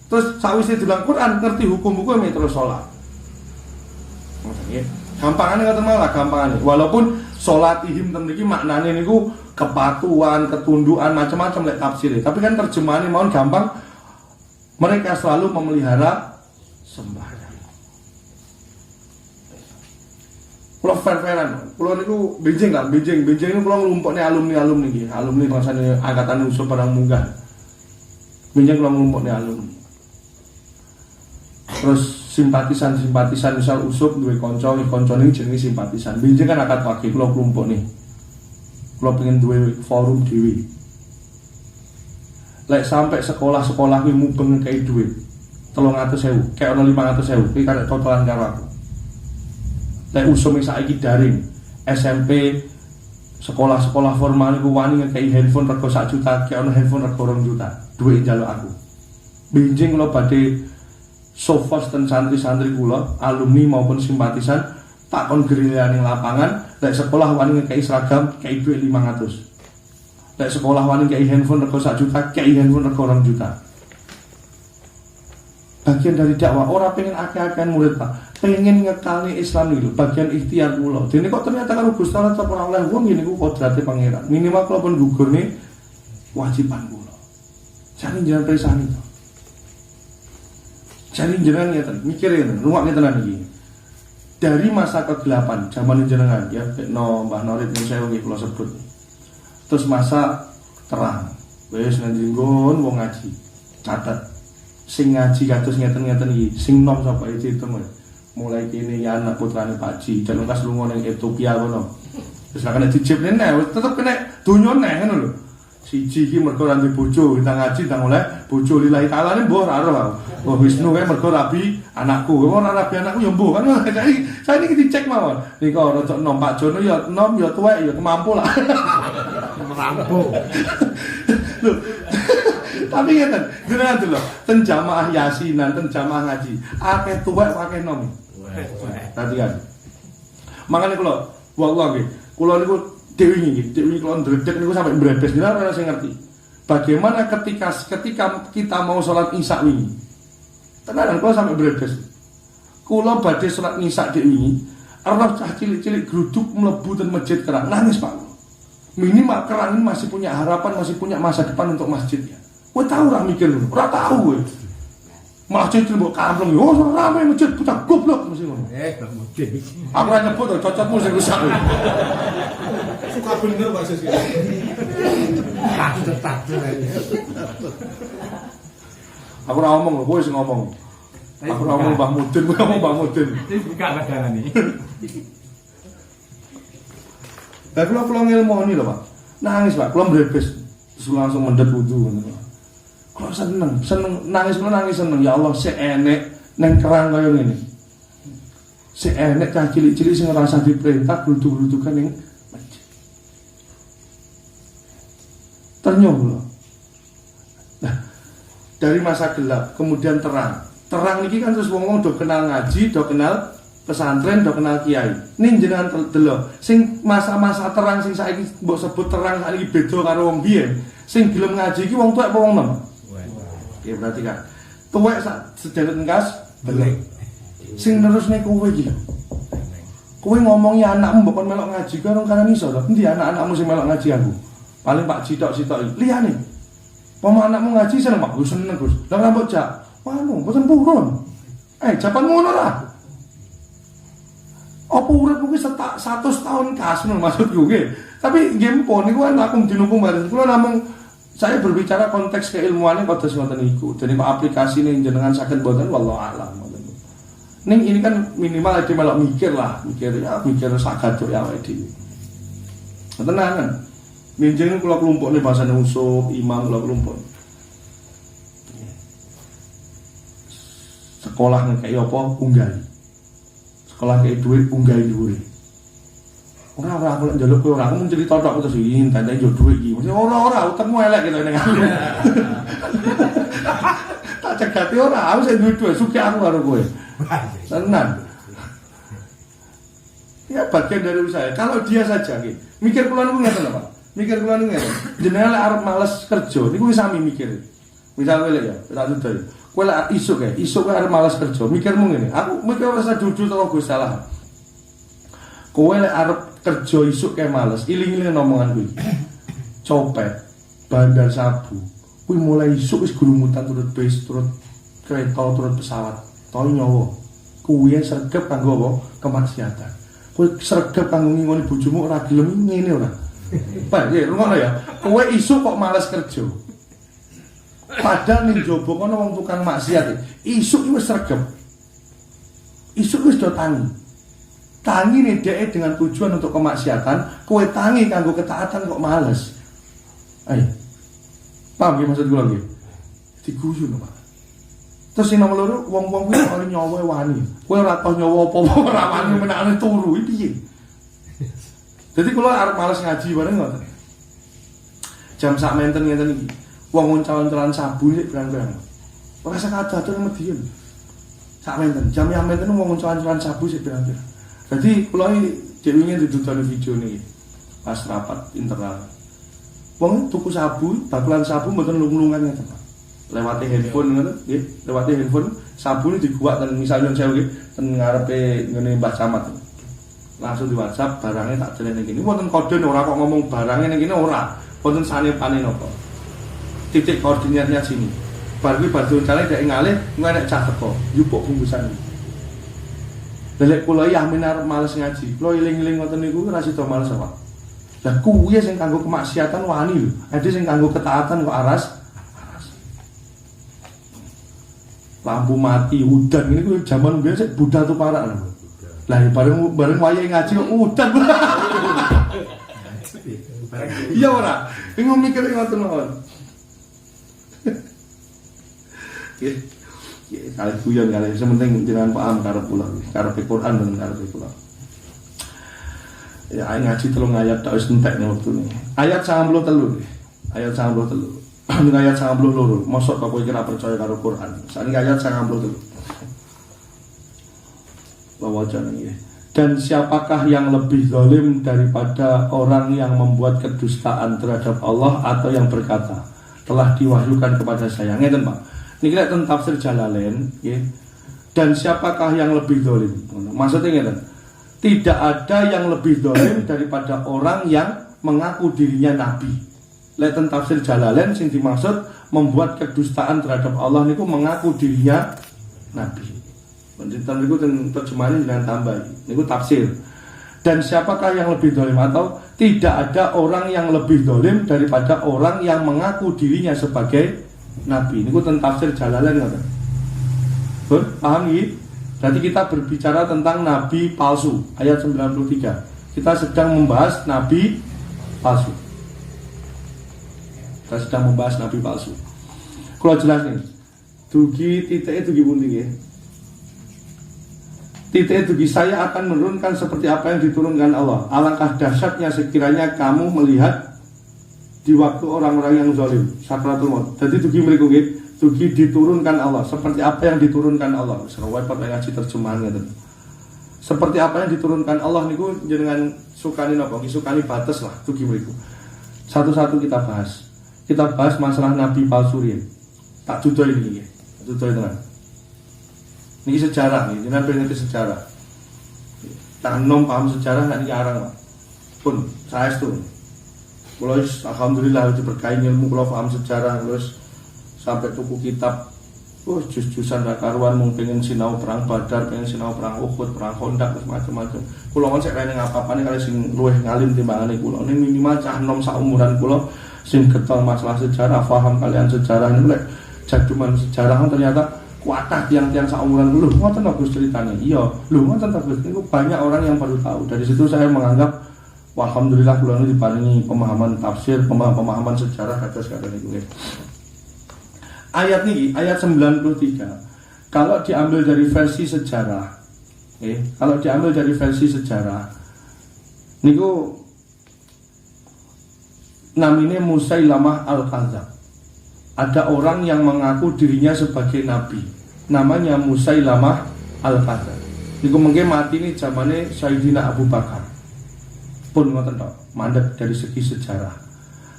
Terus sawise diulang Quran, ngerti hukum-hukum terus salat. Gampangane ngoten malah gampangane. Walaupun Salatihim ten iki maknane niku kepatuhan, ketundukan, macam-macam lek tafsirnya. Tapi kan terjemahannya mohon gampang. Mereka selalu memelihara sembahyang. Kulo fair-fairan, kulo niku benjing niku kulo nglumpukne alumni iki, alumni bangsane angkatan usul barang munggah. Benjing kulo nglumpukne alumni. Terus simpatisan misal usup duwe kanca ning jenenge simpatisan. Benjing kan akad wakil kulo nglumpukne. Kulo pengen duwe forum dhewe. Lek sampai sekolah-sekolah kuwi mubeng kei dhuwit 300.000, kayak ono 500.000, iki kan totalan karo aku. Lek usum saiki daring SMP sekolah-sekolah formal niku wani ngekei handphone rego 1 juta, kayak ono handphone rego 2 juta, duit njaluk aku. Benjing kula badhe sofos ten santri-santri kula, alumni maupun simpatisan, tak kon gerilya ning lapangan, lek sekolah wani ngekei seragam, kei duit 500. Lek sekolah wani ngekei handphone rego 1 juta, kei handphone rego 2 juta. Bagian dari dakwah, orang pengen akeh-akehan murid Pak, pengen ngekali Islam itu, bagian ikhtiar kula. Dene kok ternyata karo Gusti Allah tetep ora oleh wong ngene iku kodrate pangeran. Minimal kula pun gugurne kewajiban kula. Jane jenengan presani to. Jane jenengan ngeten, mikirin, ruwake tenan iki. Dari masa kegelapan zaman jenengan ya, no Mbah Norit ning sewu nggih kula sebut. Terus masa terang. Wis nang jenggon wong ngaji. Catet sing ngaji kados ngeten-ngeten iki, sing nom sapa iki diitung. Mulai kene ya anak putrane Pak Ji, jan kas lunga ning Ethiopia kono. Wis nek nek dijipne nek tetep kena donya nek ngono lho. Siji iki mergo ra duwe bojo, kita ngaji ndang oleh bojo lillahi taala ne mbah ora ora. Oh Wisnu kae mergo rabi anakku, ora rabi anakku ya mbah kan. Saya iki dicek mawon. Nika ora cok nom Pak Jono ya nom ya tuwek ya kemampu lah. Mampu. Lho. Tapi ngeten, jenengan delok ten jamaah yasinan, ten jamaah ngaji, akeh tuwek akeh nom. Tadi kan. Makane kula wallahi, kula niku dewi kula ndredeg niku sampai mbrebes jenengan ora sing ngerti. Bagaimana ketika kita mau salat Isya wingi. Tenan kula sampai mbrebes. Kula badhe salat Isya dek wingi, roh cah cilik-cilik gruduk mlebu ten masjid kerang nangis Pak. Minimal kerang ini masih punya harapan, masih punya masa depan untuk masjidnya. Kowe tau ora mikir ngono? Ora tau kowe. Masjid mbok kampleng, oh rame masjid bocah goblok mesti ngono. Mesti. Aku ora nyebut to cocokmu sing rusak. Suka bener Pak Sis. Tak. Aku ora ngomong lho, kowe sing ngomong. Aku ora ngomong Mbah Mudin, kowe ngomong Mbah Mudin. Iki buka daganane. Lah kula ngilmoni lho Pak. Nangis Pak, kula mbrebes. Terus langsung mendhet wudu ngono. Kok seneng nangis seneng ya Allah sik enek neng kerang kaya ngene. Sik enek cah cilik-cilik sing ngrasa diperintah gluduk-gludukan ning masjid. Ternyuh lho. Nah, dari masa gelap kemudian terang. Terang niki kan terus wong-wong do kenal ngaji, do kenal pesantren, do kenal kiai. Ning jenengan delok sing masa-masa terang sing saiki mbok sebut terang saiki beda karo wong biyen. Sing gelem ngaji iki wong tuwek apa wong nom? Ya berarti kan tuwek sejalet engkas belek. Sing nerusne kowe iki lho. Kowe ngomongi anakmu mbok kon melok ngaji karo kanan iso to. Endi anak-anakmu sing melok ngaji aku? Paling Pak Citok-citok iki. Liyane. Pomo anakmu ngaji seneng Pak, Gus seneng Gus. Lah rambut jak. Wanu, mboten purun. Japan ngono lah. Apa uripmu kuwi 100 tahun kas ngono maksudku nggih. Tapi nggih mpun niku kan aku dinukung bareng. Kula namung saya berbicara konteks keilmuannya kados ngoten niku. Dene kok aplikasine jenengan saged mboten wallahu a'lam. Ning ini kan minimal ade melok mikir sagaduk ya awake dhewe. Tenan kan. Minjeng kula kelompokne bahasane usul, imam kula kelompok. Sekolah ngekeki apa unggali. Sekolah kei duit unggali dhuwure. Ora aku lek njaluk kowe ora aku cerita tok terus iki tandane yo dhuwit iki. Mesti ora utangmu elek gitu ning aku. Tak cegati ora, aku sing duwe dhuwit sugih aku karo kowe. Tenan. Ya bagian dari usaha. Kalau dia saja nggih. Mikir kula niku ngeten apa? Mikir kula niku ngeten. Jenengan lek arep males kerja niku wis sami mikir. Misal kowe lek ya, tak tutur. Kowe lek isuk kowe arep males kerja, mikirmu ngene. Aku mikir rasa jujur karo Gusti Allah. Kowe lek arep kerja isuk kayak males, iling-iling omongan kuwi. Copet, bandar sabu, kuwi mulai isuk wis gurumutan turut bis, turut kereta, turut pesawat, tau nyawa. Kuwi sregep kanggo apa? Kemaksiatan. Kowe sregep kanggo ngingoni bojomu ora gelem ngene ora. Pak, ya ngono ya. Kowe isuk kok males kerja. Padahal ning jaba kono wong tukang maksiat, isuk wis sregep. Isuk wis do tangi. Tangi nih dhek dengan tujuan untuk kemaksiatan, kowe tangi kanggo ketaatan kok males. Ayo. Paham ya maksud kula nggih? Diguyu lho, Pak. Terus sing nomor loro wong-wong kuwi kok nyawa wani. Kowe ora tau nyawa apa-apa ora wani menakane turu iki piye? Dadi kula arep males ngaji bareng ngoten. Jam sak menten ngeten iki. Wong uncal-uncalan sabu iki berang-berang. Ora sakada atur medien. Sak menten, jam yang menten wong uncal-uncalan sabu sik berang-berang. Dadi kula iki dhewe ingin didudoni video niki pas rapat internal. Wong tuku sabu, bakulan sabu mboten lung-lungan ngeten, Pak. Lewati handphone ngoten nggih, lewati handphone sabune diguak ten misalnya saya nggih ten ngarepe ngene Mbah Camat. Langsung di WhatsApp barangnya tak delene kene. Wonten kode ora kok ngomong barangnya ning kene ora. Wonten sanepane napa. Titik koordinatnya sini. Bar kuwi bar doncale dek ngalih nek cah teko, yupuk bungkusan. Lelek kula iki amin arep males ngaji. Kula iling-iling ngoten niku ora sida males apa. Lah kuwi sing kanggo kemaksiatan wani lho. Ade sing kanggo ketaatan kok aras. Lampu mati, udan ini kuwi zaman biasa budal tuh parah lho. Lah bareng wayahe ngaji kok udan. Iya ora? Bingung mikir ngoten mawon. Nggih. Ya kali guyon kali sementing jenengan paham karep kula, karep Quran dan karep kula. Ya ngaji 3 ayat tak wis entek wektune. Ayat 93. Ayat 93. Ini ayat 92. Mosok kok kowe kira percaya karo Quran. Sakniki ayat 93. Wajane nggih. Dan siapakah yang lebih zalim daripada orang yang membuat kedustaan terhadap Allah atau yang berkata telah diwahyukan kepada saya. Ngeten, Pak. Niki lek teng tafsir Jalalain nggih. Dan siapakah yang lebih zalim? Maksudnya ngeten. Tidak ada yang lebih zalim daripada orang yang mengaku dirinya nabi. Lek teng tafsir Jalalain sing dimaksud membuat kedustaan terhadap Allah niku mengaku dirinya nabi. Mencintai niku terjemahan dengan tambah. Niku tafsir. Dan siapakah yang lebih zalim atau tidak ada orang yang lebih zalim daripada orang yang mengaku dirinya sebagai nabi. Niku teng tafsir Jalalain ngoten. Paham iki? Berarti kita berbicara tentang nabi palsu. Ayat 93. Kita sedang membahas nabi palsu. Kita sedang membahas nabi palsu. Kalau jelas nih, dugi titiknya dugi pundi nggih. Titiknya dugi saya akan menurunkan seperti apa yang diturunkan Allah. Alangkah dahsyatnya sekiranya kamu melihat di waktu orang-orang yang zalim, sakratul maut. Jadi dugi mriku nggih, dugi diturunkan Allah seperti apa yang diturunkan Allah. Serawat pada ngaji terjemahan ngeten. Seperti apa yang diturunkan Allah niku jenengan sukani napa? Sukani batas lah dugi mriku. Satu-satu kita bahas. Kita bahas masalah nabi palsu riyen. Tak dudoi ini nggih. Dudoi tenan. Niki sejarah nggih, jenengan pengen ngerti sejarah. Tak enom paham sejarah nek niki arang, Pak. Pun saestu. Kula alhamdulillah diberkahi ilmu kula paham sejarah terus sampai tuku kitab. Jus-jusan ra karuan mung pengen sinau perang Badar, pengen sinau perang Uhud, perang Khandaq terus macam-macam. Kula kon sek rene ngapa-apane kali sing luwih ngalim timbangane kula. Ning minimal cah enom sak umuran kula sing getol masalah sejarah, paham kalian sejarah niku lek jaduman sejarah ternyata kuatah tiang-tiang saumuran dulu. Ngoten to Gus ceritane. Iya, lho ngoten to Gus. Niku banyak orang yang baru tahu. Dari situ saya menganggap alhamdulillah kula niku diparingi pemahaman tafsir, pemahaman sejarah kados kados niku nggih. Ayat niki, ayat 93. Kalau diambil dari versi sejarah, kalau diambil dari versi sejarah niku namanya Musailamah Al-Kadzdzab. Ada orang yang mengaku dirinya sebagai nabi. Namanya Musailamah Al-Kadzdzab. Niku mengke mati ini zamane Sayyidina Abu Bakar. Pun ngoten tok, mandek dari segi sejarah.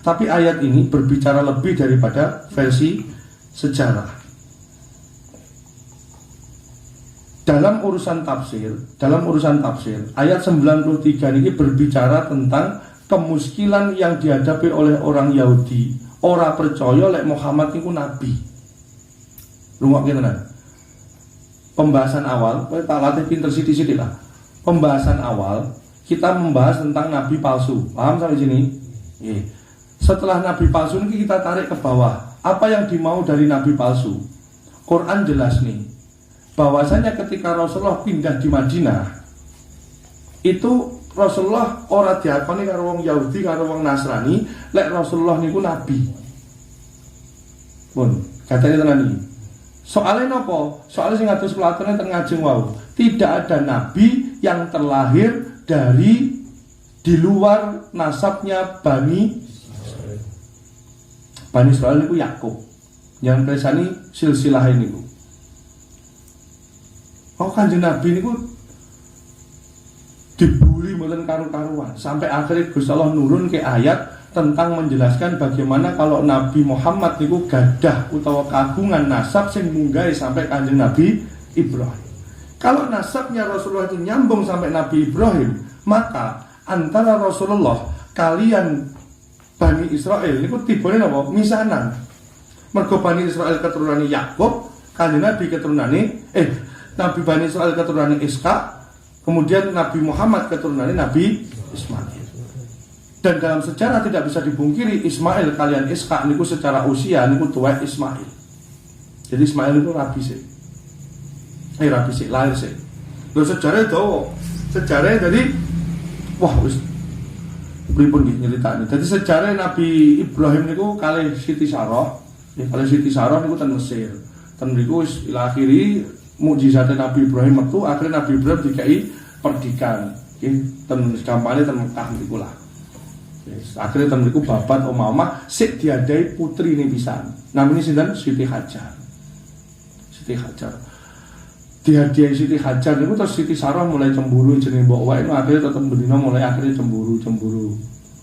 Tapi ayat ini berbicara lebih daripada versi sejarah. dalam urusan tafsir, ayat 93 ini berbicara tentang kemuskilan yang dihadapi oleh orang Yahudi. Ora percaya lek Muhammad itu nabi. Rungok tenan. Pembahasan awal, tak latih pinter sithik-sithik lah. Pembahasan awal kita membahas tentang nabi palsu. Paham sampai sini? Iya. Setelah nabi palsu ini kita tarik ke bawah. Apa yang dimau dari nabi palsu? Quran jelas nih. Bahwasanya ketika Rasulullah pindah di Madinah, itu Rasulullah ora diakoni karo wong Yahudi karo wong Nasrani, lek Rasulullah niku nabi. Pun, katanya tenan iki. Soalnya napa? Soalnya sing ngados pelatone teng ngajeng wau. Tidak ada nabi yang terlahir dari di luar nasabnya Bani Israel niku Yakub. Yang presani silsilah niku. Oh Kanjeng Nabi niku dibuli mboten karu-karuan sampai akhirnya Gusti Allah nurun ke ayat tentang menjelaskan bagaimana kalau Nabi Muhammad niku gadah utawa kagungan nasab sing munggahe sampai Kanjeng Nabi Ibrahim. Kalau nasabnya Rasulullah itu nyambung sampai Nabi Ibrahim, maka antara Rasulullah kalian Bani Israel niku tibane napa? Misanan. Mergo Bani Israel keturunane Yakub, Kanjeng Nabi keturunane Nabi Bani Israel keturunannya Ishak, kemudian Nabi Muhammad keturunannya Nabi Ismail. Dan dalam sejarah tidak bisa dipungkiri Ismail kalian Ishak niku secara usia niku tuwek Ismail. Jadi Ismail itu rabi sih. Lahir sih. Lho sejarah itu, sejarah jadi wah wis pripun nggih nyeritani. Jadi sejarah Nabi Ibrahim niku kalih Siti Sarah, kalih Siti Sarah niku ten Mesir. Ten niku wis ila akhiri mukjizatnya Nabi Ibrahim itu akhirnya Nabi Ibrahim dikai perdikan ten kampanye ten Mekah niku lah. Akhirnya ten niku babat omah sik diadai putri ini pisan. Namanya sinten? Siti Hajar. Siti Hajar. Dihadiahi Siti Hajar niku terus Siti Sarah mulai cemburu jenenge mbok wae akhirnya tetep bendina mulai akhirnya cemburu.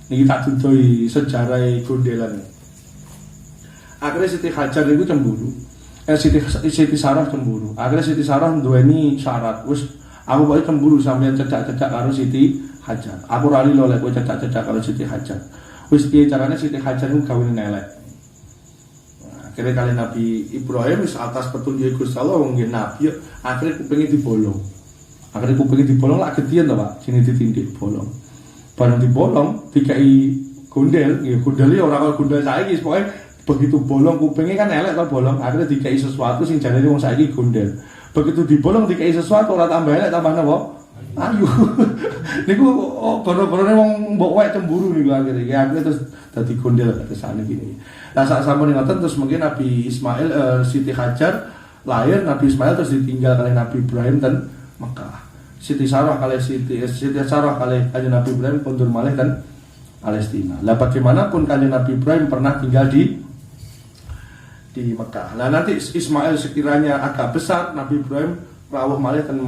Niki tak dudoi sejarah gondelan. Akhirnya Siti Hajar niku cemburu. Siti Sarah cemburu. Akhirnya Siti Sarah nduweni syarat. Wis aku pokoke cemburu sampeyan cedak-cedak karo Siti Hajar. Aku rali lho lek kowe cedak-cedak karo Siti Hajar. Wis piye carane Siti Hajar niku gawene elek. Akhirnya kali Nabi Ibrahim wis atas petunjuk Gusti Allah wong nggih nabi, akhirnya kupinge dibolong. Akhirnya kupinge dibolong lak gedian to, Pak. Sini ditindik bolong. Barang dibolong dikai gondel, nggih gondel ya ora kaya gondel saiki, pokoke begitu bolong kupingnya kan elek tau bolong, akhirnya dikai sesuatu sing jarene wong saiki gondel. Begitu dibolong dikai sesuatu ora tambah elek tambah napa? Ayu. Niku boro-borone wong mbok wek cemburu niku akhirnya terus dadi gondel kesane gini. Lah sak sampun ngoten terus mungkin Nabi Ismail Siti Hajar lahir, Nabi Ismail terus ditinggal oleh Nabi Ibrahim dan Mekah. Siti Sarah kali Siti Sarah kali Kanjeng Nabi Ibrahim kondur malih dan Palestina. Lah bagaimanapun Kanjeng Nabi Ibrahim pernah tinggal di Mekah. Nah nanti Ismail sekiranya agak besar, Nabi Ibrahim rawuh malih ten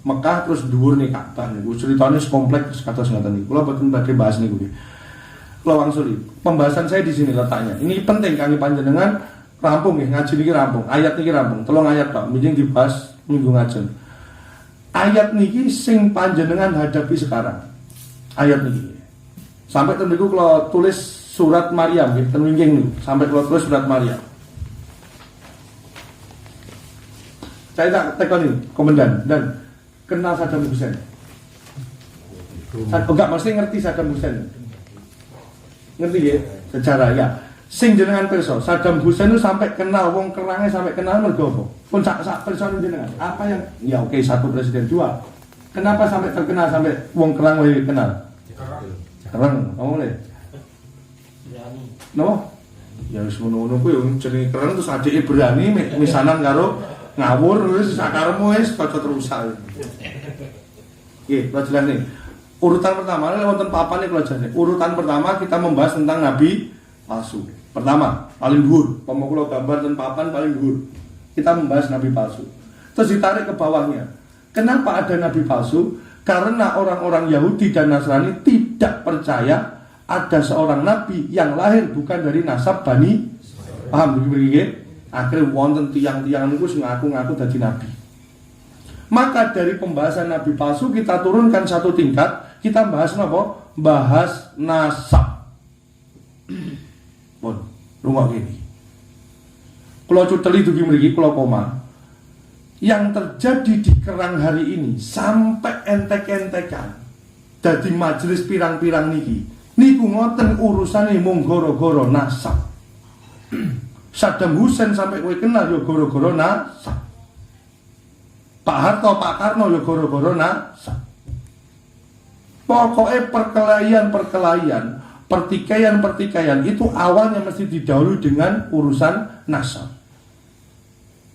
Mekah terus dhuwur nih Ka'bah niku. Ceritane kompleks kados ngoten niku. Kula boten badhe bahas niku nggih. Kula wangsuli. Pembahasan saya di sini letaknya. Ini penting kangge panjenengan rampung nggih, ngaji niki rampung. Ayat niki rampung. 3 ayat Pak, mungkin dibahas minggu ngajeng. Ayat niki sing panjenengan hadapi sekarang. Ayat niki. Sampai ten niku kula tulis surat Maryam nggih, ten wingking niku. Sampai kula tulis surat Maryam. Saya tak tekan ini, komandan dan kenal Saddam Hussein. Enggak, mesti ngerti Saddam Hussein. Ngerti ya? Sejarah ya. Sing jenengan pirsa, Saddam Hussein itu sampai kenal wong kerangnya sampai kenal mergo apa? Pun sak pirsa jenengan. Apa yang ya oke, satu presiden dua. Kenapa sampai terkenal sampai wong kerang wae kenal? Kerang, ngomong le. No? Ya wis ngono-ngono kuwi jenenge kerang terus adike berani misanan karo ngawur wis sakaremu wis kaca terusan. Nggih, kula jelas nih. Urutan pertama wonten papane kula jelas. Urutan pertama kita membahas tentang nabi palsu. Pertama, paling dhuwur, pomo kula gambar ten papan paling dhuwur. Kita membahas nabi palsu. Terus ditarik ke bawahnya. Kenapa ada nabi palsu? Karena orang-orang Yahudi dan Nasrani tidak percaya ada seorang nabi yang lahir bukan dari nasab Bani. Paham begini nggih? Akhirnya wonten tiang-tiang niku sing ngaku-ngaku dadi nabi. Maka dari pembahasan nabi palsu kita turunkan satu tingkat, kita bahas apa? Bahas nasab. Pun, rumah gini. Kalau cuteli dugi mriki kula koma. Yang terjadi di Kerang hari ini sampai entek-entekan dadi majelis pirang-pirang niki. Niku ngoten urusane mung gara-gara nasab. Saddam Hussein sampai kowe kenal yo gara-gara nasab. Pak Harto, Pak Karno ya gara-gara nasab. Pokoknya perkelahian, pertikaian itu awalnya mesti didahului dengan urusan nasab.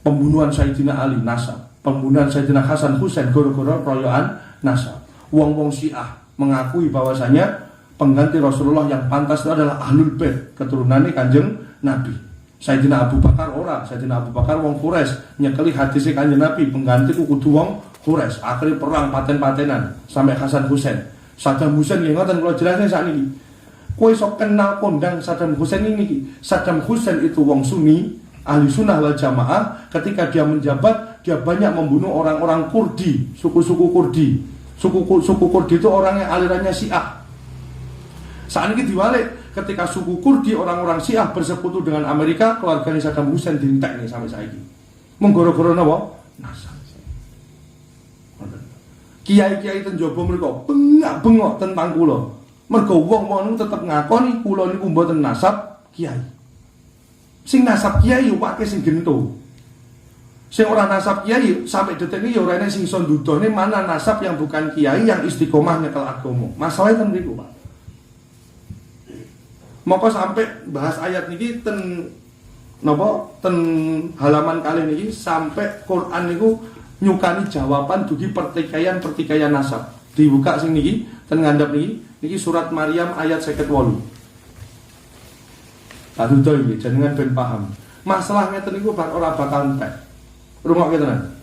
Pembunuhan Sayyidina Ali nasab, pembunuhan Sayyidina Hasan Hussein gara-gara royoan nasab. Wong-wong Syiah mengakui bahwasanya pengganti Rasulullah yang pantas itu adalah Ahlul Bait, keturunannya Kanjeng Nabi. Sayyidina Abu Bakar ora, Sayyidina Abu Bakar wong Quraisy, nyekeli hadisnya Kanjeng Nabi, pengganti ku kudu wong Quraisy. Akhirnya perang paten-patenan sampai Hasan Hussein. Saddam Hussein nggih ngoten kula jelasne sakniki. Kowe sok kenal kondang Saddam Hussein ini. Saddam Hussein itu wong Sunni, ahli sunnah wal jamaah. Ketika dia menjabat, dia banyak membunuh orang-orang Kurdi, suku-suku Kurdi. Suku Kurdi itu orang yang alirannya Syiah. Saat ini diwalik, ketika suku Kurdi orang-orang Syiah bersekutu dengan Amerika, keluarganya Saddam Hussein diintek nih sampai saiki. Menggoro-goro napa? Nasab. Kiai-kiai ten jaba mereka bengak-bengok tentang kula. Mergo wong-wong tetep ngakoni kula niku mboten nasab kiai. Sing nasab kiai yo wake sing gento. Sing ora nasab kiai sampai detik iki yo ora enek sing iso ndudohne mana nasab yang bukan kiai yang istiqomah nyekel agama. Masalahnya ten mriku, Pak. Maka sampai bahas ayat niki ten napa ten halaman kali niki sampai Quran niku nyukani jawaban dugi pertikaian nasab. Dibuka sing niki ten ngandhap niki surat Maryam ayat 58. Padudol iki jenengan ben paham. Masalah ngeten niku ora bakal entek. Rungokke tenan.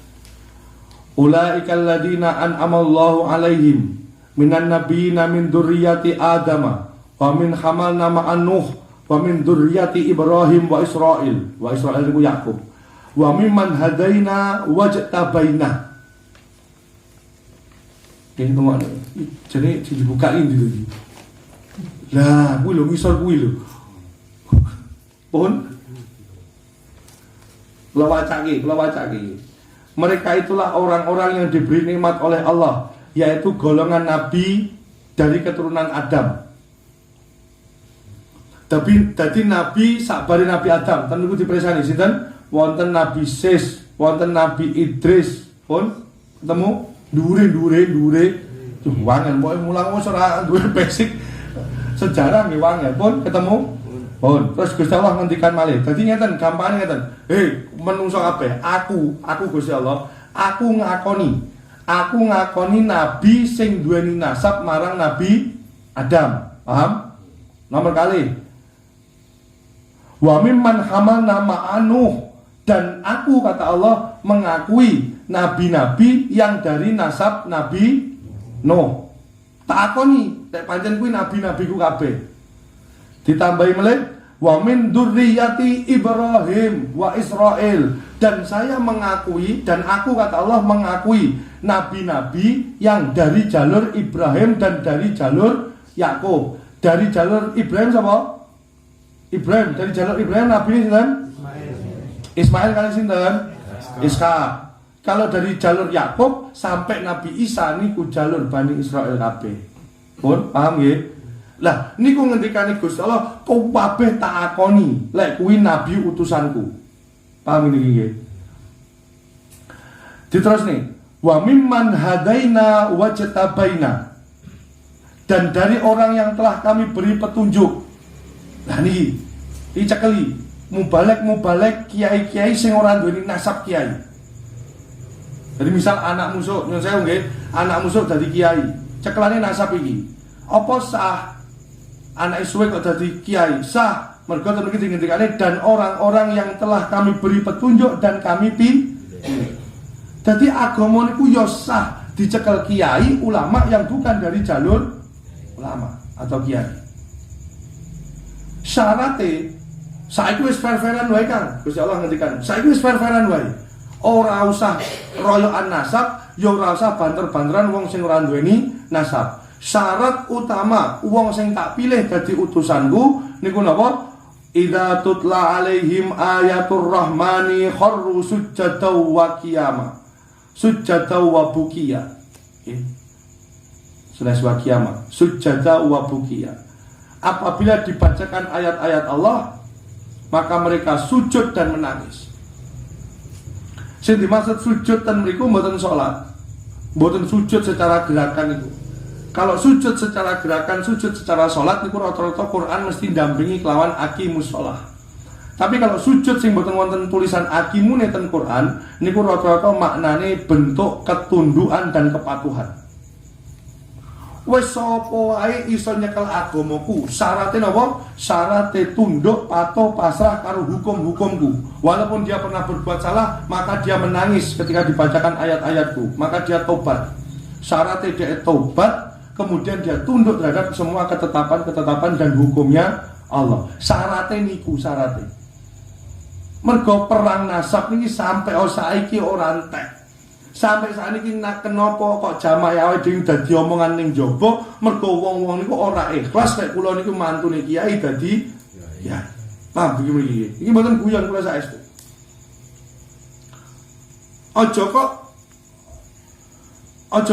Ulaikal ladina an'amallahu alaihim minan nabiyina min dzurriyyati Adama wa min hamalna ma'an Nuh wa min dzurriyyati Ibrahim wa Israil. Wa Israil iku Yakub. Wa mimman hadaina wajtabaina. Ini tengok jadi dibukain gitu. Lah, kuwi lho ngisor kuwi lho. Pun kula wacake. Mereka itulah orang-orang yang diberi nikmat oleh Allah, yaitu golongan nabi dari keturunan Adam. Tapi dadi nabi sakbare Nabi Adam, ten niku dipresani sinten? Wonten Nabi Sis, wonten Nabi Idris, pun ketemu dure. Wangen pokoke mulang wis ora duwe basic sejarah nggih wangen pun ketemu. Pun terus Gusti Allah ngendikan malih. Dadi ngeten, gampane ngeten. Hei, menungso kabeh, aku Gusti Allah, aku ngakoni nabi sing duweni nasab marang Nabi Adam. Paham? Nomor kali. Wa mimman hamalna ma'an Nuh, dan aku kata Allah mengakui nabi-nabi yang dari nasab Nabi Nuh. Tak akoni nek pancen kuwi nabi-nabiku kabeh. Ditambahi melih wa min dzurriyyati Ibrahim wa Israil, dan saya mengakui dan aku kata Allah mengakui nabi-nabi yang dari jalur Ibrahim dan dari jalur Yakub. Dari jalur Ibrahim siapa? Ibrahim, dari jalur Ibrahim nabi sinten? Ismail kali sinten? Ishak. Kalau dari jalur Yakub sampai Nabi Isa niku jalur Bani Israil kabeh. Pun paham nggih? Lah niku ngendikane Gusti Allah, kabeh tak akoni lek kuwi nabi utusanku. Paham niki nggih? Diterusne, wa mimman hadaina wajtabaina, dan dari orang yang telah kami beri petunjuk. Nah niki dicekeli mubalek kiai-kiai sing ora duweni nasab kiai. Jadi misal anak musuh, nyun sewu nggih, anak musuh dadi kiai, cekelane nasab iki. Apa sah anak suwe kok dadi kiai? Sah, mergo ten iki dingendikane dan orang-orang yang telah kami beri petunjuk dan kami pilih. Jadi agama niku ya sah dicekel kiai ulama yang bukan dari jalur ulama atau kiai. Syaratnya saiki wis fair-fairan wae Kang. Gusti Allah ngendikan, saiki wis fair-fairan wae. ora usah royokan nasab, ya ora usah banter-banteran wong sing ora duweni nasab. Syarat utama wong sing tak pilih dadi utusanku niku napa? Idza tutla alaihim ayatur rahmani kharru sujjadaw wa qiyama. Sujjadaw wa bukiya. Sudah wa qiyama. Sujjadaw wa bukiya. Apabila dibacakan ayat-ayat Allah, maka mereka sujud dan menangis. Sing dimaksud sujud dan mriku mboten salat. Mboten sujud secara gerakan itu. Kalau sujud secara gerakan, sujud secara sholat, niku rata-rata Quran mesti dampingi kelawan aqimus sholah. Tapi kalau sujud sing boten wonten tulisan aqimune ten Quran, niku rata-rata maknane bentuk ketundukan dan kepatuhan. Wes sapa wae iso nyekel agamaku, syaraté napa? Syaraté tunduk, patuh, pasrah karo hukum-hukumku. Walaupun dia pernah berbuat salah, maka dia menangis ketika dibacakan ayat-ayatku, maka dia tobat. Syaratnya dia tobat, kemudian dia tunduk terhadap semua ketetapan-ketetapan dan hukumnya Allah. Syaratnya niku syaratnya. Mergo perang nasab niki sampai saiki ora entek. Sampai saat ini kenapa kok jamaah dhewe dadi omongan ning jaba mergo wong-wong niku ora ikhlas nek kula niku mantune kiai dadi ya. Paham iki. Iki mboten guyon kula saestu. Aja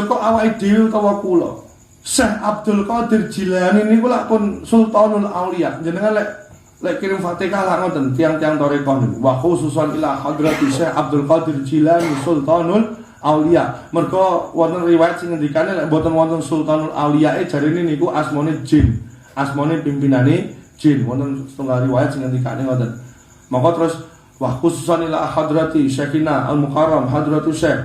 kok awake dhewe utawa kula Syekh Abdul Qadir Jilani niku lak pun Sultanul Aulia. Jenengan lek kirim Fatihah lak ngoten tiang-tiang tarekah niku. Wa khususan ila hadrati Syekh Abdul Qadir Jilani Sultanul Aulia. Mergo wonten riwayat sing ngendikane lek mboten wonten Sultanul Aulia jarine niku asmane jin. Asmane pimpinane jin. Wonten setunggal riwayat sing ngendikane ngoten. Maka terus wa khususan ila hadrati Syekhina Al-Mukarram hadratu Syekh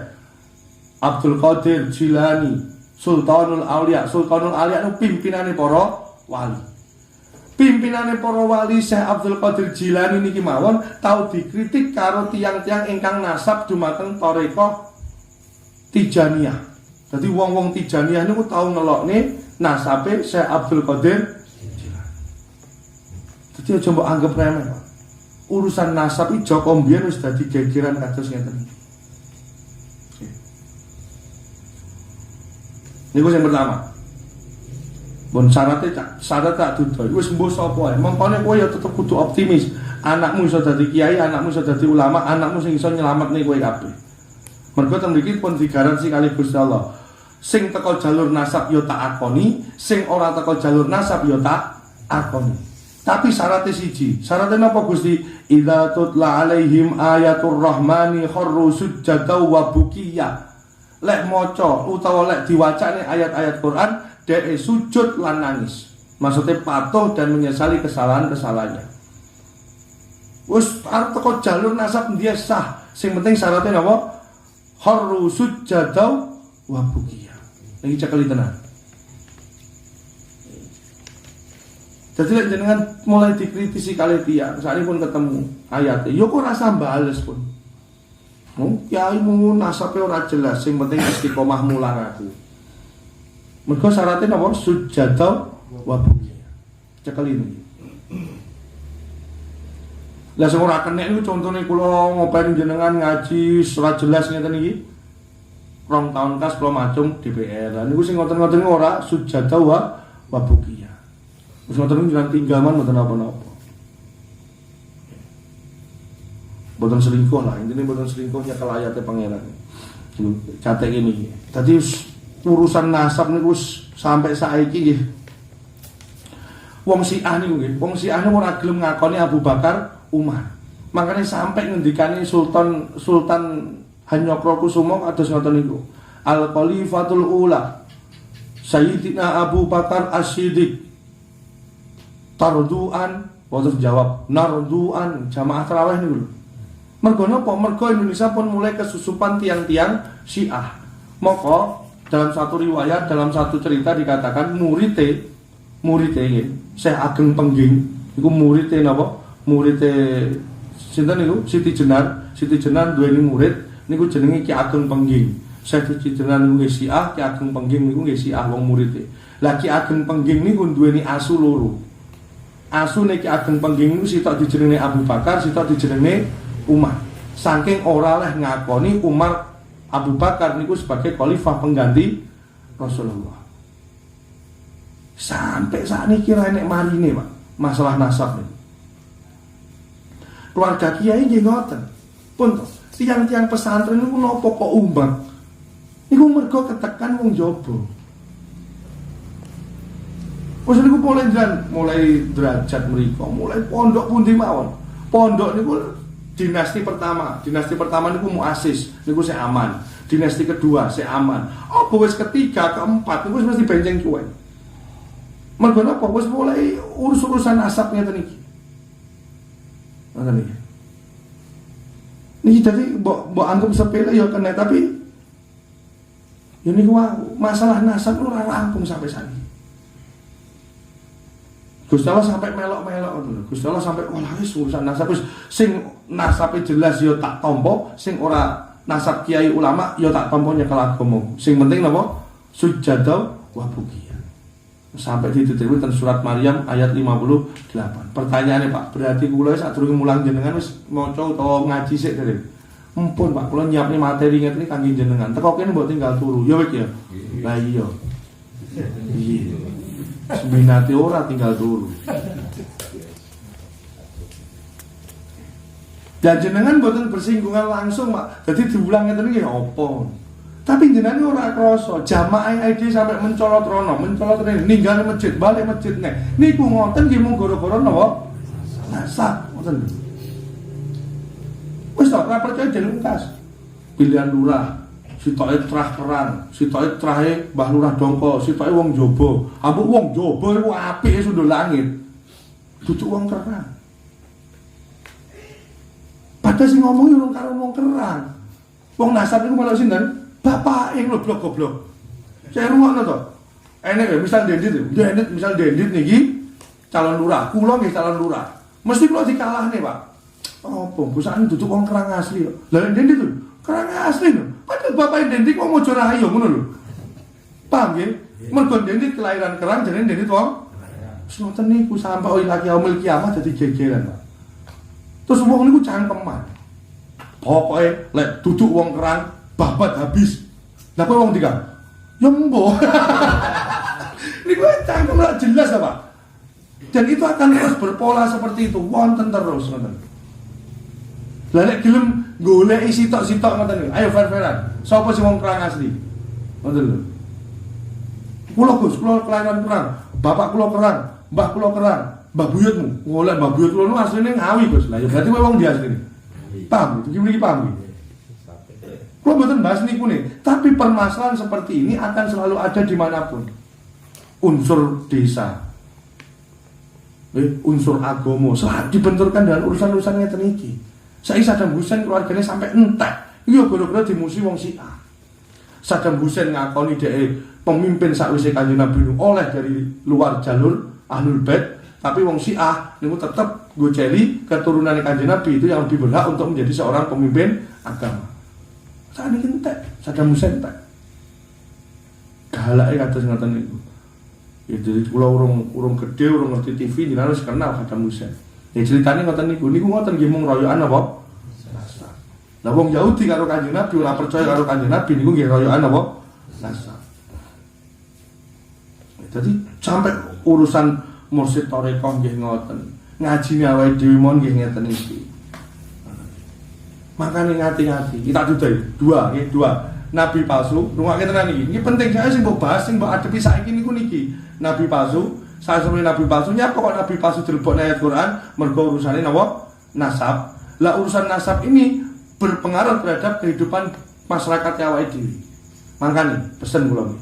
Abdul Qadir Jilani Sultanul Aulia. Sultanul Aulia itu pimpinane para wali. Pimpinane para wali Syekh Abdul Qadir Jilani niki mawon tau dikritik karo tiang-tiang ingkang nasab dumateng tarekah Tijaniyah. Jadi wong-wong Tijaniyah niku tau ngelokne nasabe Syekh Abdul Qadir Jilani. Jadi aja mbok anggap remeh. Urusan nasab iki Joko mbiyen wis dadi gegeran kados ngeten iki. Niku yang pertama. Bon syarat tak dudoi. Wis mbuh sapa ae. Mongkone kowe ya tetep kudu optimis. Anakmu iso dadi kiai, anakmu iso dadi ulama, anakmu sing iso nyelametne kowe kabeh. Mergo ten mriki pun digaransi kali Gusti Allah. Sing teko jalur nasab ya tak akoni, sing ora teko jalur nasab ya tak akoni. Tapi syaratnya siji. Syaratnya napa Gusti? Idza tutla alaihim ayatur rahmani kharru sujjadaw wa bukiya. Lek maca utawa lek diwacane ayat-ayat Quran, dhek sujud lan nangis. Maksudnya patuh dan menyesali kesalahan-kesalahannya. Wis arep teko jalur nasab dia sah. Sing penting syaratnya napa? Kharru sujjadaw wa bukiya. Iki cekeli tenan. Jadi lek jenengan mulai dikritisi kali tiyang, sakniki pun ketemu ayate, yo kok rasa bales pun. Kiai mu nasabe ora jelas, sing penting istiqomah mulang aku. Mergo syaratnya napa? Sujjadaw wa bukiya. Cekel ini. Lah sing ora kenek niku contone kula ngopeni jenengan ngaji ora jelas ngeten iki. 2 tahun kas kula macung DPR. Lah niku sing ngoten-ngoten ora sujjadaw wa bukiya. Wis ngoten jenengan tinggalan mboten apa-apa. Boten selingkuh lah, intinya boten selingkuhnya kalau ayatnya pangeran. Catek ini. Tadi urusan nasab niku sampai saiki nggih. Wong Syiah niku nggih, wong Syiah niku ora gelem ngakoni Abu Bakar Umar. Makanya sampai ngendikane Sultan Hanyokrokusumo kados ngoten niku. Al Khalifatul Ula Sayyidina Abu Bakar As-Siddiq tarduan, waktu jawab narduan jamaah tarawih niku lho. Mergo napa? Mergo Indonesia pun mulai kesusupan tiang-tiang Syiah. Maka dalam satu riwayat, dalam satu cerita dikatakan murid-e Syekh Ageng Pengging iku murid-e napa? Murid-e sinten niku? Siti Jenar duweni murid niku jenenge Ki Ageng Pengging. Syekh Siti Jenar niku nggih Syiah, Ki Ageng Pengging niku nggih Syiah wong murid-e. Lah Ki Ageng Pengging niku duweni asu loro. Asune Ki Ageng Pengging niku sitok dijenenge Abu Bakar, sitok dijenenge Umar. saking ora oleh ngakoni Umar Abu Bakar niku sebagai khalifah pengganti Rasulullah. Sampai saat ini kira enek marine Pak, masalah nasab niku. Keluarga kiai nggih ngoten. Pun tiang-tiang pesantren niku napa kok umbang? Niku mergo ketekan wong jaba. Wis niku mulai derajat mriku, mulai pondok pundi mawon. Pondok niku dinasti pertama niku Muasis, niku sing aman. Dinasti kedua sing aman. Apa wis ketiga, keempat niku wis mesti benceng cuek. Mergo napa wis mulai urusan asap ngeten iki. Ngoten iki. Niki dadi mbok anggap sepele ya kena, tapi ini masalah nasab ora rampung sampai saiki. Gusti Allah sampai melok-melok ngono. Gusti Allah sampai wis urusan nasab wis sing nasabe jelas ya tak tampa, sing ora nasab kiai ulama ya tak tampa nyekel agama. Sing penting napa? Sujada wa bukiya. Sampai ditutupi ten surat Maryam ayat 58. Pertanyaannya Pak, berarti kula sadurunge mulang jenengan wis maca utawa ngaji sik dereng. Mumpun Pak, kula nyiapne materi ngeten iki kangge jenengan. Teko kene mbok tinggal turu. Ya wis ya. Lah iya. Iya. Seminati ora tinggal turu. Dan jenengan mboten bersinggungan langsung, Pak. Jadi diulang ngeten iki apa? Tapi jenengan ora krasa, jamaah ID sampai mencolot rono, ninggal masjid, balik masjid nek. Niku ngoten nggih mung gara-gara napa? Nasab, ngoten lho. Wis ora percaya dilungkas. Pilihan lurah, sitoke trah kerang, sitoke trahe Mbah Lurah Dongko, sitoke wong jaba. Ambuk wong jaba iku apike sundul langit. Dudu wong kerang. Padahal sing ngomong yo karo wong kerang. Wong nasab iku malah sinten? Bapak yang goblok. Saya rungokno to. Enek ya misal Dendit niki calon lurah, kula nggih calon lurah. Mesti kula dikalahne, Pak. Apa busane duduk wong kerang asli kok. Lah Dendit lho, kerang asli lho. Padahal bapak Dendit kok mojo rahayu ngono lho. Paham nggih? Mergo Dendit kelahiran kerang jenenge Dendit wong. Wis ngoten niku sampai lagi yaumil kiamat dadi gegeran, Pak. Terus wong niku cangkeman. Pokoke lek duduk wong kerang babat habis. Lah kok wong tiga? Ya mbok. Niku cangkem ora jelas apa? Dan itu akan terus berpola seperti itu, wonten terus ngoten. Lah nek gelem goleki sitok-sitok ngoten niku, ayo fair-fairan. Sapa sing wong kerang asli? Ngoten lho. Kula Gus, kula kelahiran kerang. Bapak kula kerang, mbah kula kerang, mbah buyutmu. Golek mbah buyut kula asline Ngawi, Gus. Lah ya berarti kowe wong di asline. Paham? Iki mriki paham iki. Kalau betul bahas niku nih, tapi permasalahan seperti ini akan selalu ada dimanapun. Unsur desa, unsur agama, selalu dibenturkan dengan urusan-urusan ngeten iki. Saiki Saddam Hussein keluarganya sampai entek, iya gara-gara dimusuhi wong Syiah. Saddam Hussein ngakoni dhek pemimpin sakwise Kanjeng Nabi oleh dari luar jalur Ahlul Bait, tapi wong Syiah niku tetep goceli keturunan Kanjeng Nabi itu yang lebih berhak untuk menjadi seorang pemimpin agama. Saat ini entek, Saddam Hussein entek. Galake kados ngoten niku. Ya jadi kula urung gedhe, urung ngerti TV, jenengan wis kenal Saddam Hussein. Ya ceritane ngoten niku ngoten nggih mung royokan apa? Nasab. Lah wong Yahudi karo Kanjeng Nabi ora percaya karo Kanjeng Nabi niku nggih royokan apa? Nasab. Jadi sampai urusan mursyid tarekah nggih ngoten. Ngajine awake dhewe mon nggih ngeten iki. Makanya ngati-ngati, kita dua. Nabi palsu, rungokke tenan iki. Ini penting saya sing mbok bahas sing mbok adepi saiki niku niki. Nabi palsu, sanesane nabi palsu nyapa kok nabi palsu dilebokne ayat Quran mergo urusane napa? Nasab. Lah urusan nasab ini berpengaruh terhadap kehidupan masyarakat awake dhewe. Makanya pesen kula iki.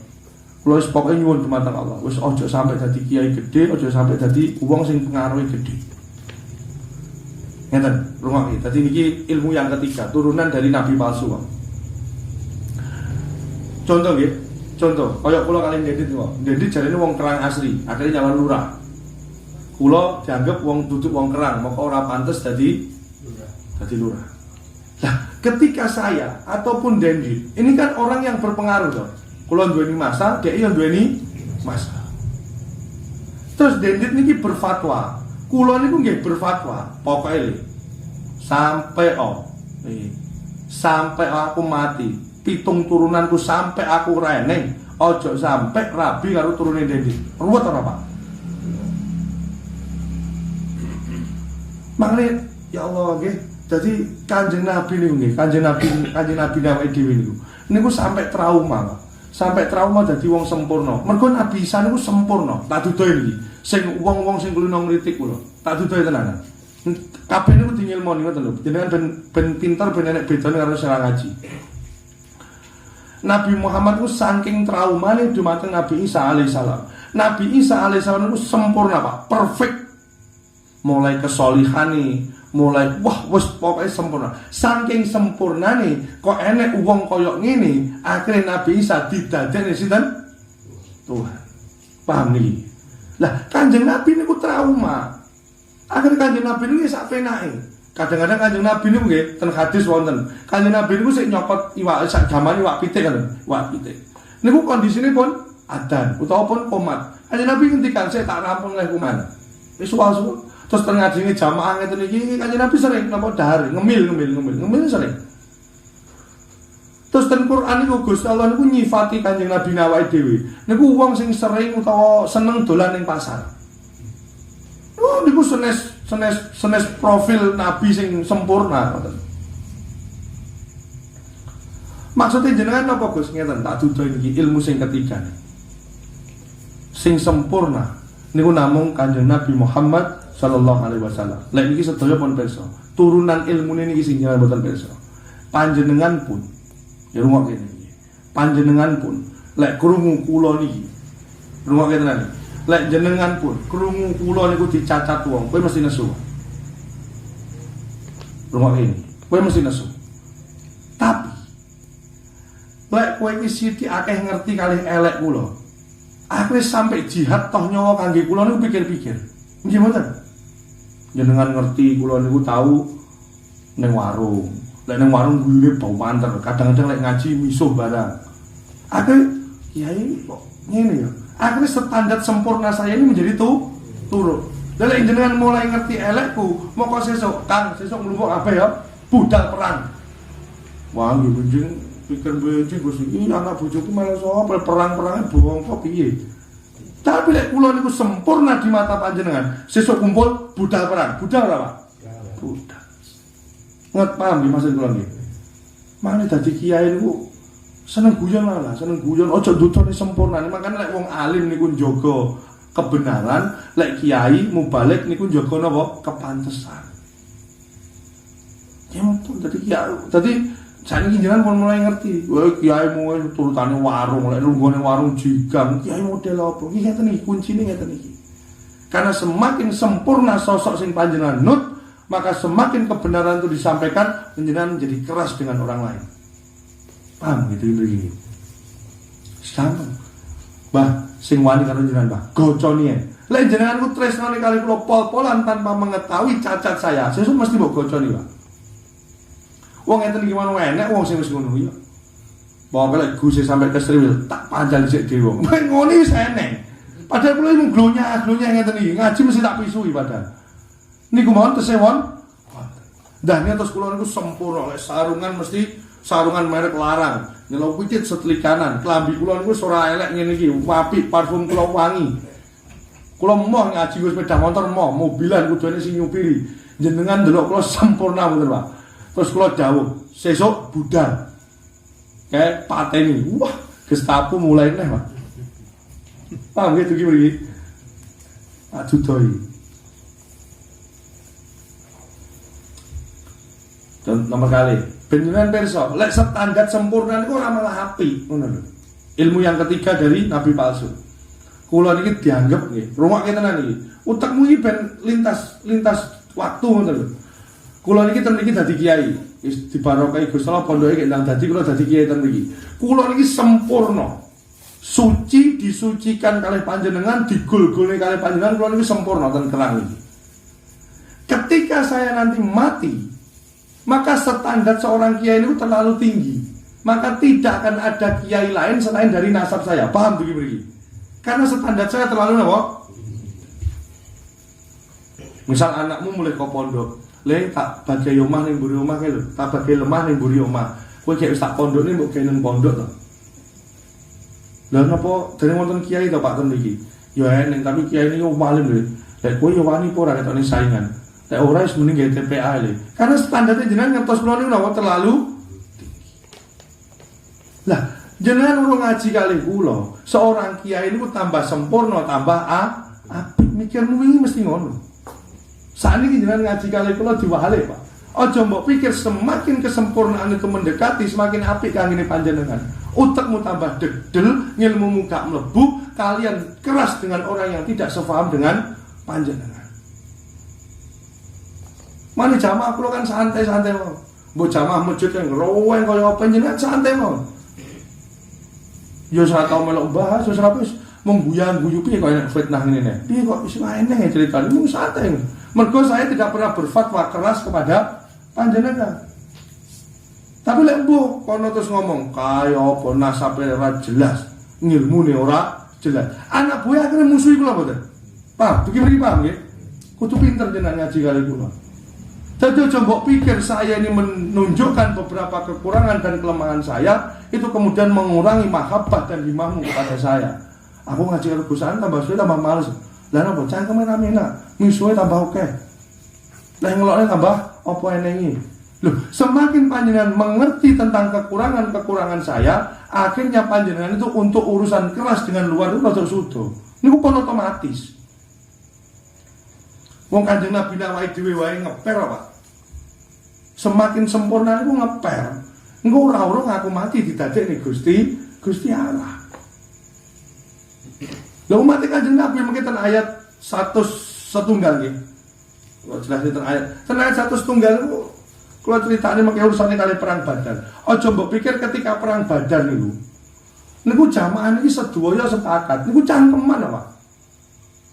Kula wis pokoke nyuwun dumateng Allah, wis aja sampai dadi kiai gedhe, aja sampai dadi wong sing pengaruhe gedhe. Ngeten, rungokke. Dadi niki ilmu yang ketiga, turunan dari nabi palsu, Pak. Contoh nggih. Contoh, kaya kula kali Dendit niku. Dendit jarene wong kerang asli, akhirnya nyalon lurah. Kula dianggap wong duduk wong kerang, maka ora pantes dadi lurah. Nah, ketika saya ataupun Dendit, ini kan orang yang berpengaruh toh. Kula duweni masa, dhek yo duweni masa. Terus Dendit niki berfatwa. Kula niku nggih berfatwa, pokoke sampai Sampai aku mati, 7 turunanku sampai aku reneng, ojo sampai rabi karo turune Dendi. Ruwet ora, Pak? Makanya ya Allah nggih, jadi Kanjeng Nabi niku nggih, Kanjeng Nabi awake dhewe niku sampai trauma, Pak. Sampai trauma dadi wong sempurna. Mergo Nabi Isa niku sempurna. Tak dudohi niki. Sing wong-wong sing kulino ngritik kula. Tak dudohi tenan. Kabeh niku dingilmoni ngoten lho. Jenengan ben pinter ben enek bedane karo sing ngaji. Nabi Muhammad ku saking traumane dumateng Nabi Isa alaihissalam. Nabi Isa alaihissalam itu sempurna, Pak, perfect. Mulai kesolihane, mulai wis pokoknya sempurna. Saking sempurnane kok enek wong koyok ngene, akhirnya Nabi Isa didadekne sinten? Tuhan. Paham niki? Lah, Kanjeng Nabi niku trauma. Akhirnya Kanjeng Nabi niku sak penake. Kadang-kadang Kanjeng Nabi niku nggih ten hadis wonten. Kanjeng Nabi niku sik nyokot iwak sak jaman iwak pitik kan. Iwak pitik. Niku kondisine pun adan utawa pun komat. Kanjeng Nabi ngendikan saya tak rampung leh kuman. Wis suwal-suwal. Terus tengajine jamaah ngeten iki Kanjeng Nabi sering napa dahar ngemil sering. Terus ten Quran niku Gusti Allah niku nyifati Kanjeng Nabi awake dhewe. Niku wong sing sering utawa seneng dolan ning pasar. Oh niku senes profil Nabi sing sempurna. Maksudnya jenengan apa Gus ngeten tak dudohi iki ilmu sing ketiga. Sing sempurna niku namung Kanjeng Nabi Muhammad sallallahu alaihi wasallam. Lek niki sedaya pun pirsa. Turunan ilmune niki sing jenengan boten pirsa. Panjenengan pun ya rungokke niki. Panjenengan pun lek krungu kula niki. Rungokke tenan. Lek jenengan pun krungu kula niku dicacat wong, kowe mesti nesu. Rungokke ini. Kowe mesti nesu. Tapi lek kowe iki sithik akeh ngerti kalih elek kula. Akhire sampai jihad toh nyawa kangge kula niku pikir-pikir. Nggih mboten? Jenengan ngerti kula niku tahu ning warung. Lek ning warung guyune bau panter, kadang-kadang lek ngaji misuh barang. Akhire kiai kok ngene ya. Akhirnya standar sempurna saya ini menjadi turun. Dan lek jenengan mulai ngerti elekku, moko sesuk Kang, sesuk mlumpuk apa ya? Budal perang. Wah, nggih benjing pikir benjing Gus iki anak bojoku malah sapa perang-perangan bohong kok piye. Tapi lek kula niku sempurna di mata panjenengan, sesuk kumpul budal perang. Budal ora, Pak? Budal. Nget paham nggih maksud kula nggih. Mane dadi kiai niku seneng guyon lah, seneng guyon. Ojo dutone sempurna. Makane lek wong alim niku njaga kebenaran, lek kiai mubalik niku njaga napa? Kepantesan. Ya ampun dadi kiai. Dadi saiki jenengan pun mulai ngerti. Wah, kiai mau turutane warung, lek lunggone warung jigang, kiai model apa? Iki ngeten iki kuncine ngeten iki. Karena semakin sempurna sosok sing panjenengan nut, maka semakin kebenaran itu disampaikan, panjenengan menjadi keras dengan orang lain. Paham gitu begini. Sama. Bah, sing wani karo jenengan, Bah. Goconi ya. Lek jenengan ku tresnane kali kula pol-polan tanpa mengetahui cacat saya, sesuk mesti mbok goconi, Pak. Wong ngeten iki mana enek wong sing wis ngono ya. Pokoke lek Gus sampai kesriwil tak panjang sik dhewe. Ngono wis enek. Padahal kula iki glonya ngeten iki, ngaji mesti tak pisui padahal. Niku mawon tesewon. Dane terus kula niku sempurna lek sarungan mesti sarungan merek larang, nyelok pitit setelikanan, klambi kula niku ora elek ngene iki, apik, parfum kula wangi. Kula moh ngaji nggo sepeda motor mobilan kudune sing nyupiri. Jenengan ndelok kula sempurna bener, Pak. Terus kula dawuh, sesuk budal. Kayak pateni. Wah, Gestapo mulai neh, Pak. Paham gitu iki mriki? Aduh doi. Dan nomor kali benjenengan pirsa, lek standar sempurna niku ora malah apik, ngono lho. Ilmu yang ketiga dari nabi palsu. Kula niki dianggap nggih, rungokke tenan iki. Utekmu iki ben lintas waktu ngono lho. Kula niki ten mriki dadi kiai, wis dibarokahi Gusti Allah pondoke ndang dadi kula dadi kiai ten mriki. Kula niki sempurna. Suci disucikan kalih panjenengan, digul-gulne kalih panjenengan, kula niki sempurna ten kerang iki. Ketika saya nanti mati, maka standar seorang kiai itu terlalu tinggi. Maka tidak akan ada kiai lain selain dari nasab saya. Paham begini? Karena standar saya terlalu apa? Misal anakmu mulai ke pondok, Le tak bagi omah ning mburi omah kae lho, tak bagi lemah ning mburi omah. Kowe gek wis tak pondokne mbok gawe nang pondok to. Lah napa dereng wonten kiai to Pak ten iki? Ya eneng tapi kiai niku paling lho. Lek kowe yo wani apa ora ketone saingan. Lek ora wis mending gawe TPA le. Karena standarnya jenengan ngertos kula niku napa terlalu tinggi. Lah, jenengan urung ngaji kali kula, seorang kiai niku tambah sempurna, tambah apik. Mikirmu wingi mesti ngono. Saniki jenengan ngaji kali kula diwale, Pak. Aja mbok pikir semakin kesempurnaan itu mendekati, semakin apik kangge panjenengan. Utekmu tambah degdel, ngilmumu gak mlebu, kalian keras dengan orang yang tidak sepaham dengan panjenengan. Mane jamaah kula kan santai-santai wae. Mbok jamaah masjid yang ngroweng kaya apa jenengan santai wae. Ya ora tau melok bahas, ora wis mengguyang-guyu piye kok nek fitnah ngene. Piye kok wis eneng ceritane mung santai. Mergo saya tidak pernah berfatwa keras kepada panjenengan. Tapi lek mbuh kono terus ngomong kaya apa nasabe ora jelas, ngilmune ora jelas. Anak buah akhirnya musuhi kula mboten. Paham? Begini paham nggih? Kudu pinter jenengan ngaji kali kula. Jadi aja mbok pikir saya ini menunjukkan beberapa kekurangan dan kelemahan saya, itu kemudian mengurangi mahabbah dan himahmu kepada saya. Aku ngaji karo Gusan tambah suwe tambah males. Lah napa cangkeme rame enak, misuhe tambah oke. Lah ngelokne tambah apa enengi. Loh, semakin panjenengan mengerti tentang kekurangan-kekurangan saya, akhirnya panjenengan itu untuk urusan keras dengan luar itu rada sudo. Niku pun otomatis. Wong Kanjeng Nabi awake dhewe wae ngeper apa? Semakin sempurna niku ngeper. Engko ora-ora ngaku mati didadekne Gusti Allah. Lha umat Kanjeng Nabi mengkiten ayat 100 setunggal nggih. Kok jelas ten ayat. Ten ayat 100 setunggal niku kula critane mengke urusane kali perang Badar. Aja mbok pikir ketika perang Badar niku jamaah niki sedaya sepakat. Niku cangkeman apa?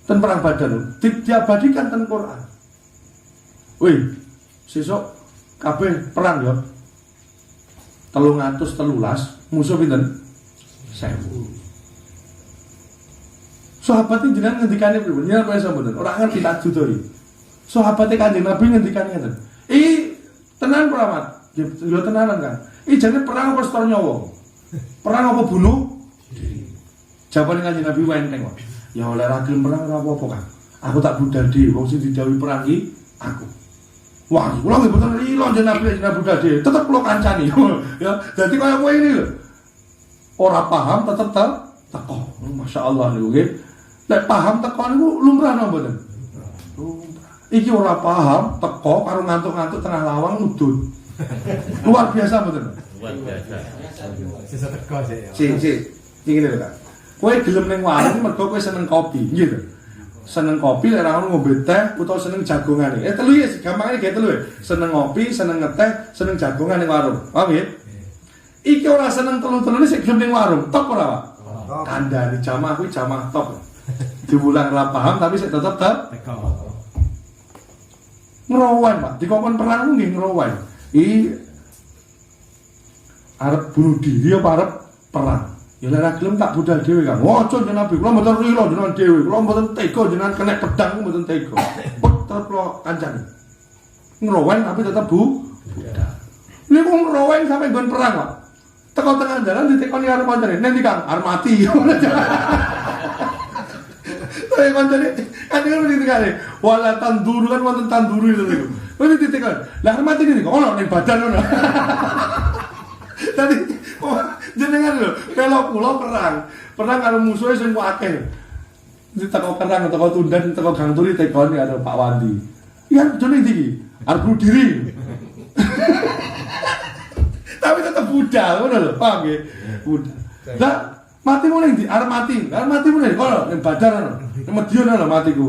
Ten perang Badar diabadikan ten Quran. Wih, sesuk kabeh perang ya. 313 musuh pinten? 1000. Sahabate jenengan ngendikane pripun? Jenengan kaya sampeyan ora ngerti tak judoi. Sahabate Kanjeng Nabi ngendikane ngeten. Tenan Pramat. Ya tenanan kan. Jane perang apa setor nyawa? Perang apa bunuh diri? Jawabane Kanjeng Nabi enteng kok. Ya oleh ra gelem perang ora apa-apa kan. Aku tak budal dhewe wong sing didhawuhi perang iki aku. Wah, kula nggih boten rilo jenengan budal dhewe, tetep kula kancani. Ya, dadi kaya kowe ini lho. Ora paham tetep teko. Masyaallah niku nggih. Lek paham teko niku lumrah napa mboten? Lumrah. Iki ora paham teko karo ngantuk-ngantuk tengah lawang mudhun. Luar biasa mboten? Luar biasa. Sisa teko sih. Sik. Iki lho, Kak. Kowe gelem ning warung mergo kowe seneng kopi, nggih lho. Seneng kopi lek ora ngombe teh utawa seneng jagongane. Telu ya gampangane ge telu. Seneng ngopi, seneng ngeteh, seneng jagongan ning warung. Paham ya? Iki ora seneng telu-telune sik gelem ning warung. Top ora, Pak? Kandhane jamaah kuwi jamaah top. Diulang ora paham tapi sik tetep teko. Ngerowan, Pak. Dikongkon perang nggih ngerowan. Arep bunuh diri apa arep perang? Ya lek gelem tak budal dhewe kan. Waca jenengan Nabi, kula mboten rila jenengan dhewe. Kula mboten tega jenengan kena pedang mboten tega. Tetep kula kancani. Ngerowen tapi tetep budal. Niku ngerowen sampe nggon perang, Pak. Teko tengah jalan ditekoni karo kancane, "Nek ndi Kang, arep mati." Tapi kancane kan ngono ditekani. Wala tanduru kan wonten tanduru itu niku. Wis ditekoni. Lah arep mati niku ono ning badan ngono. Tadi jenengan lho, kalau kula perang karo musuhe sing akeh. Diteko perang, teko tundan, teko Gang Turi tekoni karo Pak Wandi. Ya jane iki, arep bunuh diri. Tapi tetep budal ngono lho, paham nggih? Budal. Lah mati mulai ndi? Arep mati mulai kono ning Badar ngono. Ning Medion lho matiku.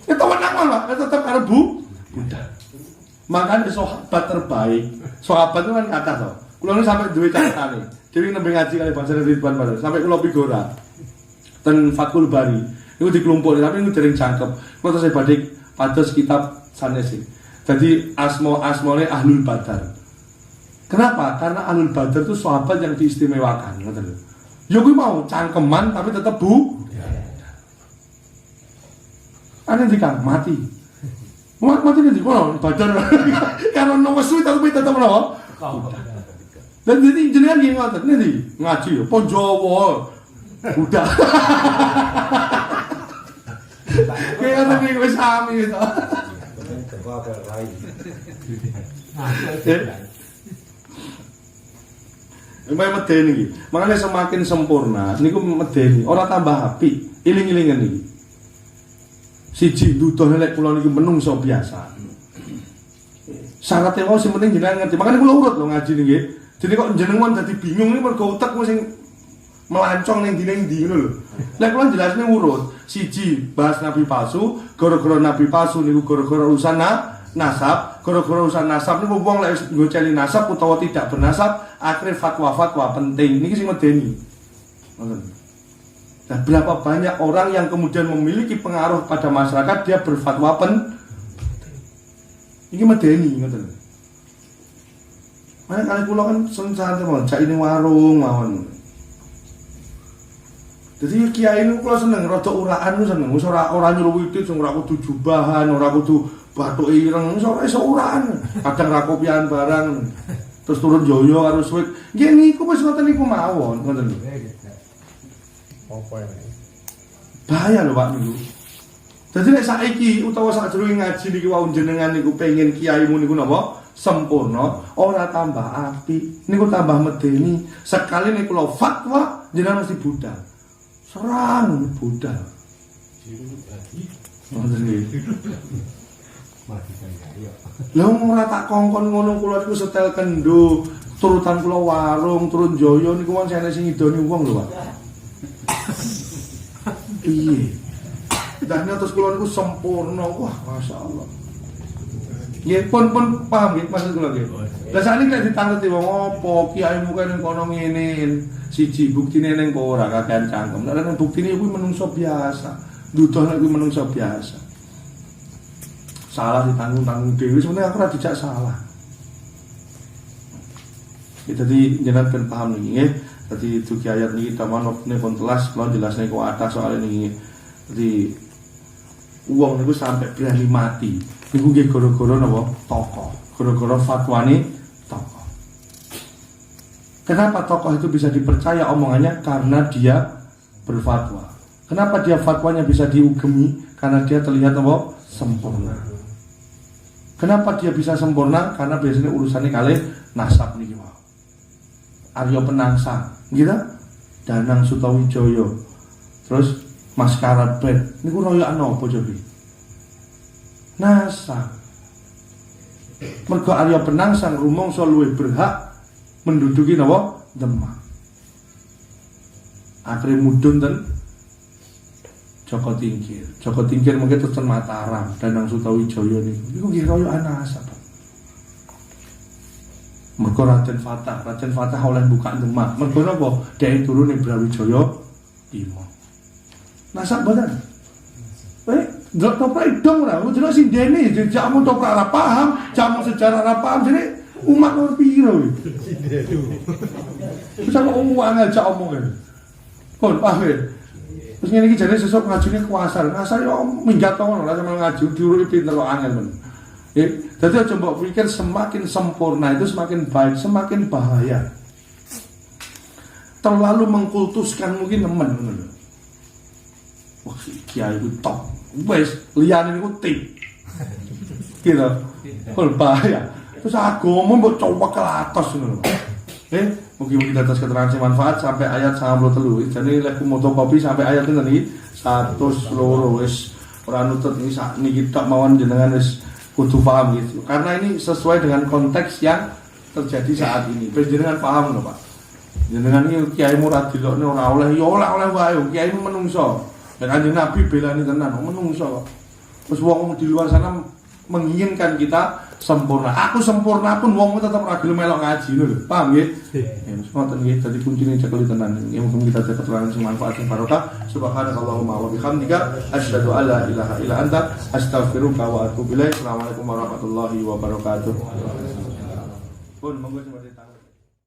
Itu menang Pak, tetep karo budal. Makanya sahabat terbaik, sahabat itu kan kata to. Kula nu sampai duwe catetane. Dewi nembe ngaji kali Bang Ridwan padahal sampai kula pigora. Ten Fathul Bari. Niku dikelompokne tapi niku dereng jangkep. Kula terus badhe pados kitab sanes iki. Jadi asmane Ahlul Badar. Kenapa? Karena Ahlul Badar itu sahabat yang diistimewakan, ngoten lho. Ya kuwi mau cangkeman tapi tetep Ane dikang mati. Mati nanti kono badan. Karena nomor suwi tapi tetap napa? Dan jadi jenengan nggih ngoten nanti ngaji ya pon Jawa. Udah. Kayak ngoten iki wis sami to. Mbak medeni iki. Makanya semakin sempurna niku medeni, ora tambah apik. Iling-ilingan iki. Siji duduh nek kula niki menungso biasa. Syaratnya wae sing penting jenengan ngerti. Makanya kula urut lho ngaji niki. Jadi kok jenengan dadi bingung iki mergo utekku sing melancong ning ndi ngono lho. Nek kula jelasne urut. Siji bahas nabi palsu, gara-gara nabi palsu niku gara-gara urusan nasab, gara-gara urusan nasab niku wong lek nggo celi nasab utawa tidak bernasab, akhirnya fatwa-fatwa penting niki sing medeni. Ngoten. Nah, berapa banyak orang yang kemudian memiliki pengaruh pada masyarakat dia berfatwa ini medeni ngoten. Mana kali kula kan santai mawon, cak ini warung mawon. Jadi kiai niku kula seneng rada uraan niku seneng. Wis ora nyuruh witit sing ora kudu jubahan, ora kudu bathuk ireng, wis ora iso uraan. Kadang ra kopian barang. Terus turun joyo karo suwit. Nggih niku wis ngoten niku mawon, ngoten lho. Apa ini? Bahaya lho Pak niku. Dadi nek saiki utawa sakjroning ngaji niki wau jenengan niku pengen kiaimu niku napa? Sempurna, ora tambah apik. Niku tambah medeni. Sekali niku kula fatwa jenengan mesti budal. Serang budal. Ngoten iki. Lha ora tak kongkon ngono kula iku setel kendo, turutan kula warung, turun joyo niku wong sene sing ngidoni wong lho Pak. Iya. Dan terus kula niku sempurna. Wah, masyaallah. Nggih, pun paham nggih maksud kula nggih. Lah sakniki nek ditangeti wong apa kiaimu kene kono ngene. Siji buktine ning ora kakean cangkem. Nek nek buktine kuwi menungso biasa. Duduh nek kuwi menungso biasa. Salah ditanggung-tanggung dhewe sebenarnya aku ora dijak salah. Jadi jenengan ben paham niki nggih. Jadi dugi ayat ini taman waktunya pun telas kalau jelasnya kok atas soal ini. Jadi uang itu sampai berani mati. Niku nggih gara-gara napa? Tokoh. Gara-gara fatwane tokoh. Kenapa tokoh itu bisa dipercaya omongannya? Karena dia berfatwa. Kenapa dia fatwanya bisa diugemi? Karena dia terlihat apa? Sempurna. Kenapa dia bisa sempurna? Karena biasanya urusannya kali nasab nih wae. Arya Penangsang, gitu? Danang Sutawijoyo, terus Maskarat Bed. Ini ku royokan apa coba? Nasab. Mergo Arya Penangsang rumangsa luwih berhak menduduki napa? Demak. Akhire mudhun ten Joko Tingkir. Joko Tingkir mungkin terus Mataram, Danang Sutawijoyo niku nggih royokan nasab. Mergo Raden Fatah oleh buka Demak. Mergo napa? Dhek turun ning Brawijaya 5. Nasab boten. Ndok toprak dong ora, jenenge sing dene jamu toprak ora paham, jamu sejarah ora paham, jadi umat nomor piro iki. Wis ana uang aja omongin. Kon paham. Terus ngene iki jane sesuk ngajine kuasar. Asal yo minggat to ngono lah sampe ngaji diuruti pinter kok angel men. Jadi aja mbok pikir semakin sempurna itu semakin baik, semakin bahaya. Terlalu mengkultuskan mungkin nemen ngono. Wah, kiai itu top. Wes liyane niku tip. Gitu. Kok bahaya. Terus agama mbok coba kelatos ngono. Mugi-mugi dados keterangan sing manfaat sampai ayat 93. Jadi lek moto kopi sampai ayat ini 102 wis ora nutut iki sak niki tok mawon jenengan wis kudu paham gitu. Karena ini sesuai dengan konteks yang terjadi saat ini. Jenengan paham lho, Pak. Jenengan iki kiai murad dilokne ora oleh ya oleh wae. Kiai menungso. Dan Kanjeng Nabi belani tenan menungso. Terus wong di luar sana menginginkan kita sempurna. Aku sempurna pun wong tetap ra gelem melok ngaji lho. Paham nggih? Ya, ngoten nggih. Dadi kuncine cekel tenan. Ya mugi kita dapat keterangan sing manfaat sing barokah. Subhanakallahumma wa bihamdika asyhadu an la ilaha illa anta astaghfiruka wa atubu ilaik. Assalamualaikum warahmatullahi wabarakatuh. Pun monggo